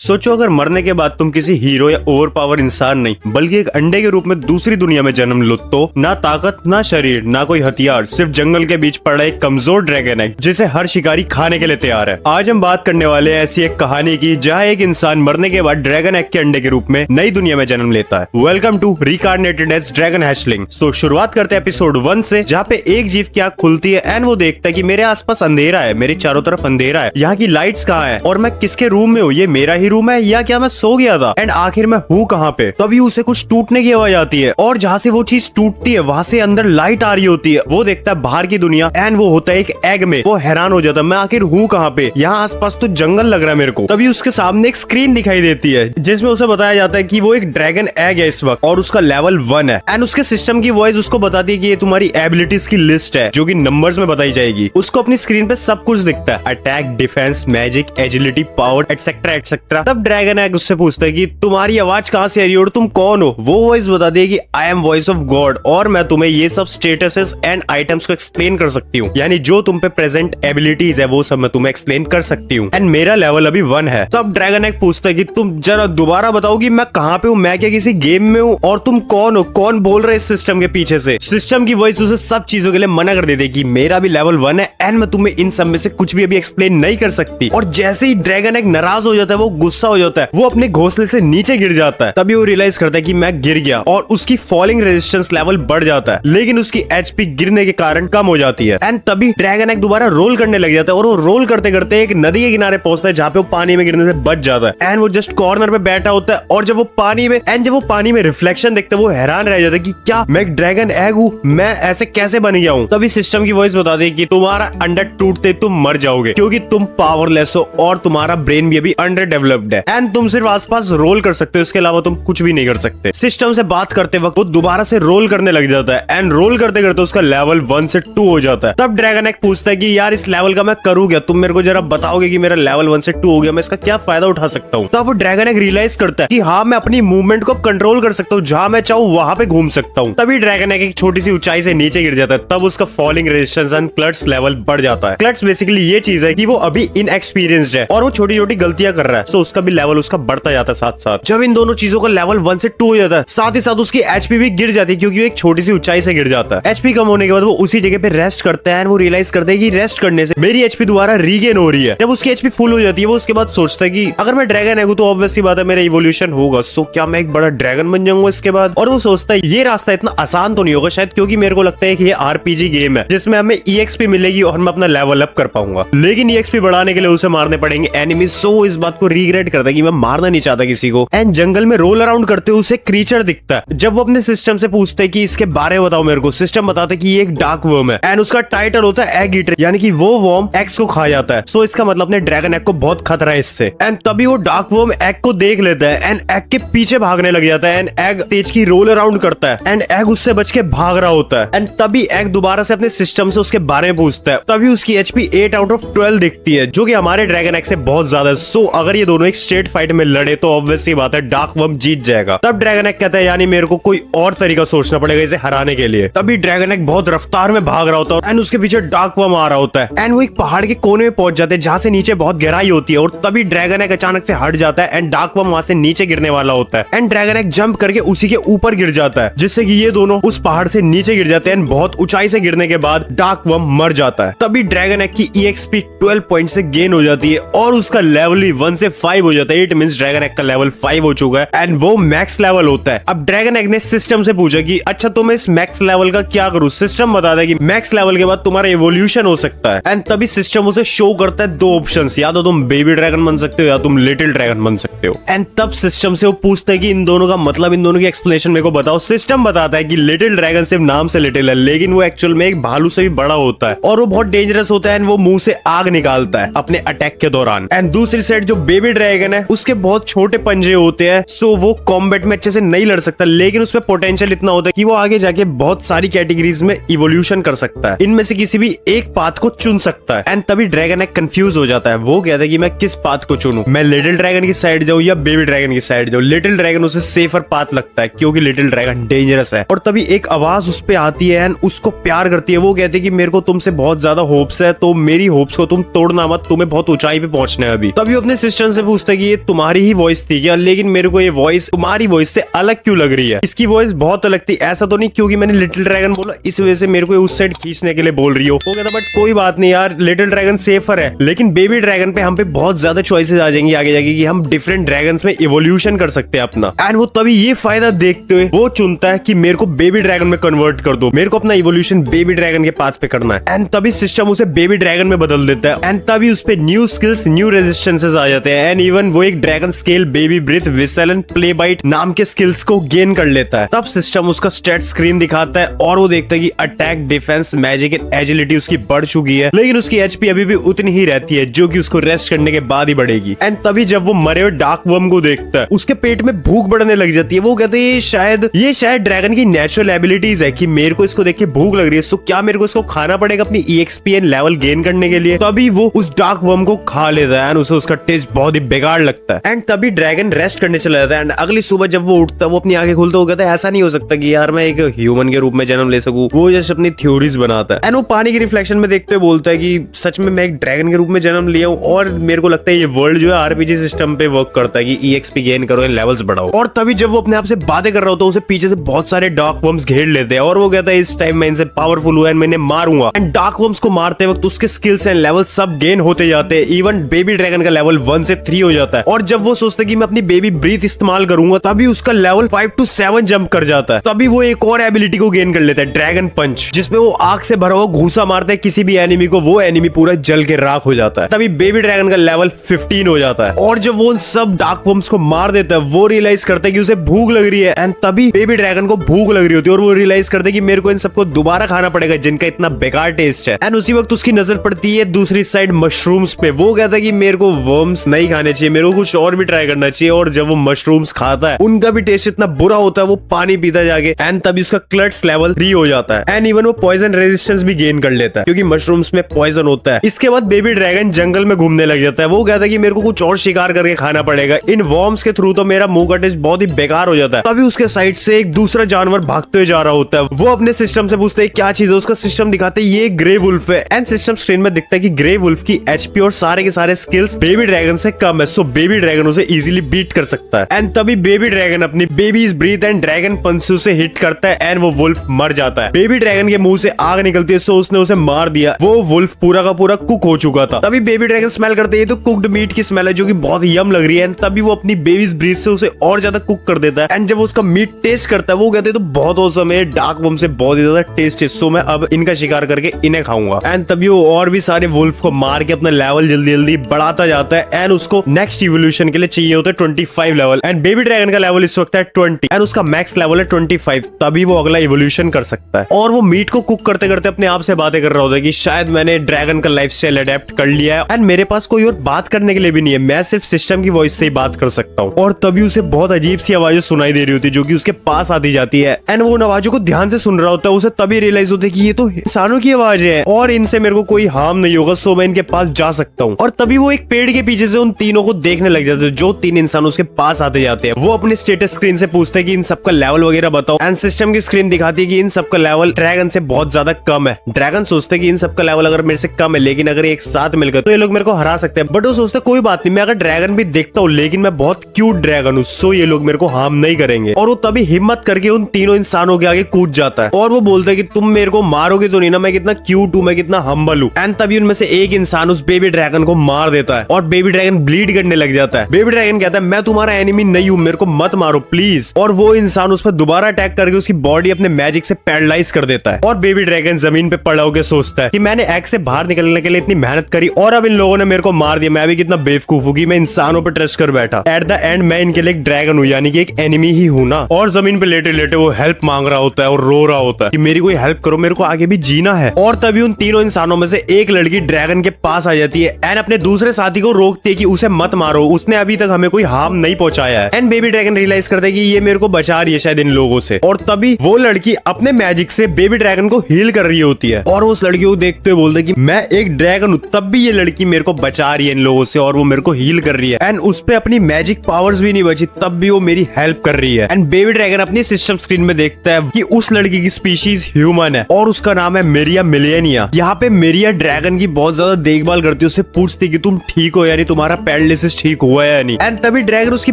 सोचो अगर मरने के बाद तुम किसी हीरो या ओवर पावर इंसान नहीं बल्कि एक अंडे के रूप में दूसरी दुनिया में जन्म लो, तो ना ताकत ना शरीर ना कोई हथियार, सिर्फ जंगल के बीच पड़ा एक कमजोर ड्रैगन एग जिसे हर शिकारी खाने के लिए तैयार है। आज हम बात करने वाले हैं ऐसी एक कहानी की जहाँ एक इंसान मरने के बाद ड्रैगन एग के अंडे के रूप में नई दुनिया में जन्म लेता है। Welcome to reincarnated as dragon hatchling. So शुरुआत करते हैं एपिसोड 1 से, जहाँ पे एक जीव की आंख खुलती है एंड वो देखता है कि मेरे आसपास अंधेरा है, मेरे चारों तरफ अंधेरा है, यहाँ की लाइट्स कहाँ है और मैं किसके रूम में हूँ, ये मेरा ही रूम है या क्या मैं सो गया था एंड आखिर मैं हूँ कहाँ पे। तभी उसे कुछ टूटने की आवाज आती है और जहाँ से वो चीज टूटती है वहां से अंदर लाइट आ रही होती है। वो देखता है बाहर की दुनिया एंड वो होता है एक एग में। वो हैरान हो जाता है, मैं आखिर हूँ कहाँ पे, यहाँ आसपास तो जंगल लग रहा है मेरे को। तभी उसके सामने एक स्क्रीन दिखाई देती है जिसमें उसे बताया जाता है कि वो एक ड्रैगन एग है इस वक्त और उसका लेवल 1 है एंड उसके सिस्टम की वॉइस उसको बताती है कि ये तुम्हारी एबिलिटीज की लिस्ट है जो कि नंबर्स में बताई जाएगी। उसको अपनी स्क्रीन पे सब कुछ दिखता है, attack, defence, magic, agility, power etcetera etcetera. तब ड्रैगन एग उससे पूछता है कि तुम्हारी आवाज कहाँ से आ रही है और तुम कौन हो। वो वॉइस बताती है कि I am voice of God और मैं तुम्हें ये सब स्टेटसेस एंड आइटम्स को एक्सप्लेन कर सकती हूँ, यानी जो तुम पे प्रेजेंट एबिलिटीज है वो सब मैं तुम्हें एक्सप्लेन कर सकती हूँ एंड मेरा लेवल अभी 1 है। तब ड्रैगन एग पूछता है कि तुम जरा दोबारा बताओ कि मैं कहाँ पे हूँ, मैं क्या किसी गेम में हूँ और तुम कौन हो, कौन बोल रहे इस सिस्टम के पीछे से। सिस्टम की वॉइस उसे सब चीजों के लिए मना कर देती है कि मेरा भी लेवल 1 है एंड मैं तुम्हें इन सब में से कुछ भी अभी एक्सप्लेन नहीं कर सकती। और जैसे ही ड्रैगन एग नाराज हो जाता है, वो गुस्सा हो जाता है, वो अपने घोंसले से नीचे गिर जाता है। तभी वो रियलाइज करता है कि मैं गिर गया और उसकी फॉलिंग रेजिस्टेंस लेवल बढ़ जाता है, लेकिन उसकी एचपी गिरने के कारण कम हो जाती है एंड तभी ड्रैगन एग दोबारा रोल करने लग जाता है और वो रोल करते करते एक नदी के किनारे पहुंचता है जहाँ पे वो पानी में गिरने से बच जाता है एंड वो जस्ट कॉर्नर पे बैठा होता है। और जब वो पानी में रिफ्लेक्शन देखता है वो हैरान रह जाता है कि क्या मैं एक ड्रैगन एग हूँ, मैं ऐसे कैसे बन गया हूँ। तभी सिस्टम की वॉइस बता दी कि तुम्हारा अंडा टूटते तुम मर जाओगे क्योंकि तुम पावरलेस हो और तुम्हारा ब्रेन भी अभी अंडर डेवलप्ड है एंड तुम सिर्फ आसपास रोल कर सकते हो, इसके अलावा तुम कुछ भी नहीं कर सकते। सिस्टम से बात करते वक्त वो दोबारा से रोल करने लग जाता है एंड रोल करते करते उसका लेवल 1 से 2 हो जाता है। तब ड्रैगन एग पूछता है कि यार इस लेवल का मैं करूँ क्या, तुम मेरे को जरा बताओगे कि मेरा लेवल 1 से 2 हो गया, मैं इसका क्या फायदा उठा सकता हूँ। तब ड्रैगन एग रियलाइज करता है कि हाँ मैं अपनी मूवमेंट को कंट्रोल कर सकता हूँ, जहां मैं चाहूँ वहां पे घूम सकता हूँ। तभी ड्रैगन एग एक छोटी सी ऊंचाई से नीचे गिर जाता है। तब उसका फॉलिंग रेजिस्टेंस एंड क्लट्स लेवल बढ़ जाता है। क्लट्स बेसिकली ये चीज है कि वो अभी इनएक्सपीरियंस्ड है और वो छोटी छोटी गलतियां कर रहा है, सो उसका भी लेवल उसका बढ़ता जाता है साथ साथ। जब इन दोनों चीजों का लेवल 1 से 2 हो जाता है, साथ ही साथ उसकी एचपी भी गिर जाती है क्योंकि वो एक छोटी सी ऊंचाई से गिर जाता है। एचपी कम होने के बाद वो उसी जगह पे रेस्ट करता है और वो रियलाइज करता है कि रेस्ट करने से मेरी एचपी दोबारा रीगेन हो रही है। जब उसकी एचपी फुल हो जाती है वो उसके बाद सोचता है कि अगर मैं ड्रैगन एग हूं तो ऑब्वियसली बात है मेरा इवोल्यूशन होगा, सो क्या मैं एक बड़ा ड्रैगन बन जाऊंगा इसके बाद। और वो सोचता है ये रास्ता इतना आसान तो नहीं होगा शायद, क्योंकि मेरे को लगता है कि ये आरपीजी गेम है जिसमें हमें ईएक्सपी मिलेगी और मैं अपना लेवल अप कर पाऊंगा, लेकिन ईएक्सपी बढ़ाने के लिए उसे मारने पड़ेंगे एनिमीज। सो इस बात को रिग्रेट करता है कि मैं मारना नहीं चाहता किसी को एंड जंगल में रोल अराउंड करते हुए उसे क्रीचर दिखता है। जब वो अपने सिस्टम से पूछते हैं कि इसके बारे में बताओ मेरे को, सिस्टम बताता है कि ये एक डार्क वर्म है एंड उसका टाइटल होता है एग ईटर, यानी कि वो वर्म एग्स को खा जाता है। सो इसका मतलब अपने ड्रैगन एग को बहुत खतरा है इससे। एंड तभी वो डार्क वर्म एग को देख लेता है एंड एग के पीछे भागने लग जाता है एंड एग तेज की रोल अराउंड करता है एंड एग उससे बच के भाग रहा होता है एंड तभी एग दोबारा से अपने सिस्टम से उसके बारे में पूछता है। तभी उसकी एचपी 8 आउट ऑफ 12 दिखती है जो कि हमारे ड्रैगन एग से बहुत ज्यादा है। सो अगर ये दोनों एक स्ट्रेट फाइट में लड़े तो ऑब्वियसली बात है डार्क वर्म जीत जाएगा। तब ड्रैगन एग कहता है यानी मेरे को कोई और तरीका सोचना पड़ेगा इसे हराने के लिए। तभी ड्रैगन एग बहुत रफ्तार में भाग रहा होता है एंड उसके पीछे डार्क वर्म आ रहा होता है एंड वो एक पहाड़ के कोने में पहुंच जाते हैं जहां से नीचे बहुत गहराई होती है। और तभी ड्रैगन एग अचानक से हट जाता है एंड डार्क वर्म वहां से नीचे गिरने वाला होता है एंड ड्रैगन एग जंप करके उसी के ऊपर गिर जाता है, जिससे कि ये दोनों उस पहाड़ से नीचे गिर जाते हैं। बहुत ऊंचाई से गिरने के बाद डार्क वर्म मर जाता है। तभी ड्रैगन एग की ईएक्सपी 12 पॉइंट से गेन हो जाती है और उसका लेवल भी 1 से 5 हो जाता है। इट मींस ड्रैगन एग का लेवल 5 हो चुका है एंड वो मैक्स लेवल होता है। अब ड्रैगन एग ने सिस्टम से पूछा कि अच्छा तो मैं इस मैक्स लेवल का क्या करूं। सिस्टम बताता है कि मैक्स लेवल के बाद तुम्हारा इवोल्यूशन हो सकता है एंड तभी सिस्टम उसे शो करता है 2 ऑप्शंस, या तो तुम बेबी ड्रैगन बन सकते हो या तुम लिटिल ड्रैगन बन सकते हो। एंड तब सिस्टम से वो पूछता है कि इन दोनों का मतलब, इन दोनों की एक्सप्लेनेशन मेरे को बताओ। सिस्टम बताता है कि लिटिल ड्रैगन सिर्फ नाम से लिटिल है, लेकिन वो एक्चुअल में एक भालू से भी बड़ा होता है और वो बहुत डेंजरस होता है एंड वो मुंह से आग निकालता है अपने अटैक के दौरान। एंड दूसरी साइड जो बेबी ड्रैगन है उसके बहुत छोटे पंजे होते हैं, सो वो कॉम्बैट में अच्छे से नहीं लड़ सकता, लेकिन उसमें पोटेंशियल इतना होता है कि वो आगे जाके बहुत सारी कैटेगरीज में इवोल्यूशन कर सकता है, इनमें से किसी भी एक पाथ को चुन सकता है। एंड तभी ड्रैगन एग कंफ्यूज हो जाता है, वो कहता है कि मैं किस पाथ को चुनूं, मैं लिटिल ड्रैगन की साइड जाऊं या बेबी ड्रैगन की साइड जाऊं। लिटिल ड्रैगन उसे सेफर पाथ लगता है क्योंकि लिटिल ड्रैगन डेंजरस है। और तभी एक आवाज उस पे आती है एंड उसको प्यार करती है। वो कहती है कि मेरे को तुमसे बहुत ज्यादा होप्स है, तो मेरी होप्स को तुम तोड़ना मत, तुम्हें बहुत ऊंचाई पे पहुंचना है अभी। तभी वो अपने सिस्टम से पूछता है कि ये तुम्हारी ही वॉइस थी क्या, लेकिन मेरे को ये वॉइस तुम्हारी वॉइस से अलग क्यों लग रही है। इसकी वॉइस बहुत अलग थी, ऐसा तो नहीं क्योंकि मैंने लिटिल ड्रैगन बोला इस वजह से मेरे को उस साइड खींचने के लिए बोल रही हो। कहता बट कोई बात नहीं यार, लिटिल ड्रैगन सेफर है, लेकिन बेबी ड्रैगन पे हम पे बहुत ज्यादा चॉइसेस आ जाएंगी आगे जाके कि हम डिफरेंट ड्रैगन्स में इवोल्यूशन कर सकते हैं अपना। एंड वो तभी ये फायदा देखते हुए वो चुनता है कि मेरे को बेबी ड्रैगन में कन्वर्ट कर दो, मेरे को अपना इवोल्यूशन बेबी ड्रैगन के पाथ पे करना है। एंड तभी सिस्टम उसे बेबी ड्रैगन में बदल देता है एंड तभी उस पे न्यू स्किल्स न्यू रेजिस्टेंसेस आ जाते हैं। एंड इवन वो एक dragon scale, baby breath, whistle and play bite नाम के स्किल्स को गेन कर लेता है। तब सिस्टम उसका स्टेट स्क्रीन दिखाता है और वो देखता है कि attack, defence, magic and agility उसकी बढ़ चुकी है, लेकिन उसकी एचपी अभी भी उतनी ही रहती है जो कि उसको रेस्ट करने के बाद ही बढ़ेगी। एंड तभी जब वो मरे हुए डार्क वर्म को देखता है उसके पेट में भूख बढ़ने लग जाती है। वो कहते हैं ये शायद ड्रैगन की नेचुरल एबिलिटीज है कि मेरे को इसको देख के भूख लग रही है, सो क्या मेरे को इसको खाना पड़ेगा अपनी EXP लेवल गेन करने के लिए। तभी वो उस डार्क वर्म को खा लेता है एंड उसे उसका टेस्ट बहुत ही बेकार लगता है। एंड तभी ड्रैगन रेस्ट करने चला जाता है एंड अगली सुबह जब वो उठता है वो अपनी आंखें खोलता है, वो कहता है ऐसा नहीं हो सकता कि यार मैं एक ह्यूमन के रूप में जन्म ले सकूं। वो जैसे अपनी थ्योरीज बनाता है एंड वो पानी की रिफ्लेक्शन में देखते हुए बोलता है कि सच में मैं एक ड्रैगन के रूप में जन्म लिया हूं और मेरे को लगता है ये वर्ल्ड जो है RPG सिस्टम पे वर्क करता है कि EXP गेन करो एंड लेवल्स बढ़ाओ। और तभी जब वो अपने आप से बातें कर रहा होता है उसे पीछे से बहुत सारे डार्क वर्म्स घेर लेते हैं और वो कहता है इस टाइम मैं इनसे पावरफुल हुआ एंड मैं इन्हें मारूंगा। एंड डार्क वर्म्स को मारते वक्त उसके स्किल्स एंड लेवल सब गेन होते जाते हैं, इवन बेबी ड्रैगन का लेवल 1 से 3 हो जाता है। और जब वो सोचता है कि मैं अपनी बेबी ब्रीथ इस्तेमाल करूंगा तभी उसका लेवल 5 to 7 जंप कर जाता है। तभी वो एक और एबिलिटी को गेन कर लेता है, ड्रैगन पंच, जिसमें वो आग से भरा हुआ घूसा मारता है किसी भी एनिमी को, वो एनिमी पूरा जल के राख हो जाता है। तभी बेबी ड्रैगन का लेवल 15 हो जाता है और जब वो उन सब डार्क वर्म्स को मार देता है वो रियलाइज करता है कि उसे भूख लग रही है। एंड तभी बेबी ड्रैगन को भूख लग रही होती है और वो रियलाइज करता है कि मेरे को इन सबको दोबारा खाना पड़ेगा जिनका इतना बेकार टेस्ट है। एंड उसी वक्त उसकी नजर पड़ती है दूसरी साइड मशरूम्स पे। वो कहता है कि मेरे को वर्म्स नहीं खाने चाहिए, मेरे को कुछ और भी ट्राई करना चाहिए। और जब वो मशरूम्स खाता है उनका भी टेस्ट इतना बुरा होता है, वो पानी पीता जाके एंड तभी उसका क्लट्स लेवल 3 हो जाता है। एंड इवन वो पॉइजन रेजिस्टेंस भी गेन कर लेता है क्योंकि मशरूम्स में पॉइजन होता है। इसके बाद बेबी ड्रैगन जंगल में घूमने लग जाता है। वो कहता है कि मेरे को कुछ और शिकार करके खाना पड़ेगा, इन वर्म्स के थ्रू तो मेरा मुंह का टेस्ट बहुत ही बेकार हो जाता है। तभी उसके साइड से एक दूसरा जानवर भागते हुए जा रहा होता है। वो अपने सिस्टम से पूछते हैं क्या चीज है, उसका सिस्टम दिखाते हैं ये ग्रे वुल्फ है। एंड सिस्टम स्क्रीन में दिखता है कि ग्रे वुल्फ की एचपी और सारे के सारे स्किल्स बेबी ड्रैगन से कम है, सो बेबी ड्रैगन उसे इजीली बीट कर सकता है। एंड तभी बेबी ड्रैगन अपनी बेबीज ब्रीथ एंड ड्रैगन पंच से उसे हिट करता है एंड वो वुल्फ मर जाता है। बेबी ड्रैगन के मुंह से आग निकलती है, सो उसने उसे मार दिया। वो वुल्फ पूरा का पूरा कुक हो चुका था। तभी बेबी ड्रैगन स्मेल करते हैं तो कुक्ड मीट की स्मेल है जो कि बहुत यम लग रही है। तभी वो अपनी बेबीज ब्रीथ से उसे और ज्यादा कुक कर देता है। एंड जब उसका मीट टेस्ट करता है वो कहते हैं तो बहुत औसम है, डार्क वर्म से बहुत ज्यादा टेस्ट है, सो मैं अब इनका शिकार करके इन्हें खाऊंगा। एंड तभी वो और भी सारे वुल्फ को मार के अपना लेवल जल्दी जल्दी बढ़ाता जाता है एंड उसको नेक्स्ट इवोल्यूशन के लिए चाहिए होता है 25 लेवल। एंड बेबी ड्रैगन का लेवल इस वक्त है 20 एंड उसका मैक्स लेवल है 25। तभी वो अगला इवोल्यूशन कर सकता है। और वो मीट को कुक करते करते अपने आप से बातें कर रहा होता है कि शायद मैंने ड्रैगन का लाइफस्टाइल अडेप्ट कर लिया है एंड मेरे पास कोई और बात करने के लिए भी नहीं है, मैं सिर्फ सिस्टम की वॉइस से ही बात कर सकता हूँ। और तभी उसे बहुत अजीब सी आवाजें सुनाई दे रही होती है जो कि उसके पास आती जाती है एंड वो उन आवाजों को ध्यान से सुन रहा होता है। उसे तभी रियलाइज होता है कि ये तो इंसानों की आवाजें हैं और इनसे मेरे को कोई हार्म नहीं होगा, सो मैं इनके पास जा सकता हूँ। और तभी वो एक पेड़ के पीछे से उन तीनों को देखने लग जाते हैं जो 3 इंसान उसके पास आते जाते हैं। वो अपने स्टेटस स्क्रीन से पूछते हैं कि इन सबका लेवल वगैरह बताओ एंड सिस्टम की स्क्रीन दिखाती है कि इन सबका लेवल ड्रैगन से बहुत ज्यादा कम है। ड्रैगन सोचते हैं कि इन सबका लेवल अगर मेरे से कम है लेकिन अगर एक साथ मिलकर तो ये लोग मेरे को हरा सकते हैं, बट वो सोचते कोई बात नहीं, मैं अगर ड्रैगन भी देखता हूँ लेकिन मैं बहुत क्यूट ड्रैगन हूँ, सो ये लोग मेरे को हार्म नहीं करेंगे। और वो तभी हिम्मत करके उन तीनों इंसानों के आगे कूद जाता है और वो बोलता है कि तुम मेरे को मारोगे तो नहीं ना, मैं कितना क्यूट हूँ, मैं कितना हम्बल हूँ। एंड तभी उनमें से एक इंसान उस बेबी ड्रैगन को मार देता है और बेबी ड्रैगन ब्लीड करने लग जाता है। बेबी ड्रैगन कहता है मैं तुम्हारा एनिमी नहीं हूँ, मेरे को मत मारो प्लीज। और वो इंसान उस पर दोबारा अटैक करके उसकी बॉडी अपने मैजिक से पैरालाइज कर देता है। और बेबी ड्रैगन जमीन पे पड़ा होकर सोचता है कि मैंने एग से बाहर निकलने के लिए इतनी मेहनत करी और अब इन लोगों ने मेरे को मार दिया, मैं भी कितना बेवकूफ हूँ कि मैं इंसानों पर ट्रस्ट कर बैठा। एट द एंड मैं इनके लिए एक ड्रैगन हूँ, यानी कि एक एनिमी ही हूँ ना। और जमीन पे लेटे लेटे वो हेल्प मांग रहा होता है और रो रहा होता है कि मेरी कोई हेल्प करो, मेरे को आगे भी जीना है। और तभी उन तीनों इंसानों में से एक लड़की ड्रैगन के पास आ जाती है एंड अपने दूसरे साथी को रोकती है कि उसे मत मारो, उसने अभी तक हमें कोई हार्म नहीं पहुंचाया है। एंड बेबी ड्रैगन रियलाइज करता है कि ये मेरे को बचा रही है शायद इन लोगों से। और तभी वो लड़की अपने मैजिक से बेबी ड्रैगन को हील कर रही होती है और उस लड़की को देखते हुए बोलते है कि मैं एक ड्रैगन हूँ, तब भी ये लड़की मेरे को बचा रही है इन लोगों से और वो मेरे को हील कर रही है एंड उस पे अपनी मैजिक पावर्स भी नहीं बची, तब भी वो मेरी हेल्प कर रही है। एंड बेबी ड्रैगन अपनी सिस्टम स्क्रीन में देखता है कि उस लड़की की स्पीशीज ह्यूमन है और उसका नाम है मेरिया मिलियनिया। यहाँ पे मेरिया ड्रैगन की बहुत ज्यादा देखभाल करती है, उससे पूछती कि तुम ठीक हो, यानी तुम्हारा पैर पैरालिसिस ठीक हुआ है या नहीं। एंड तभी ड्रैगन उसकी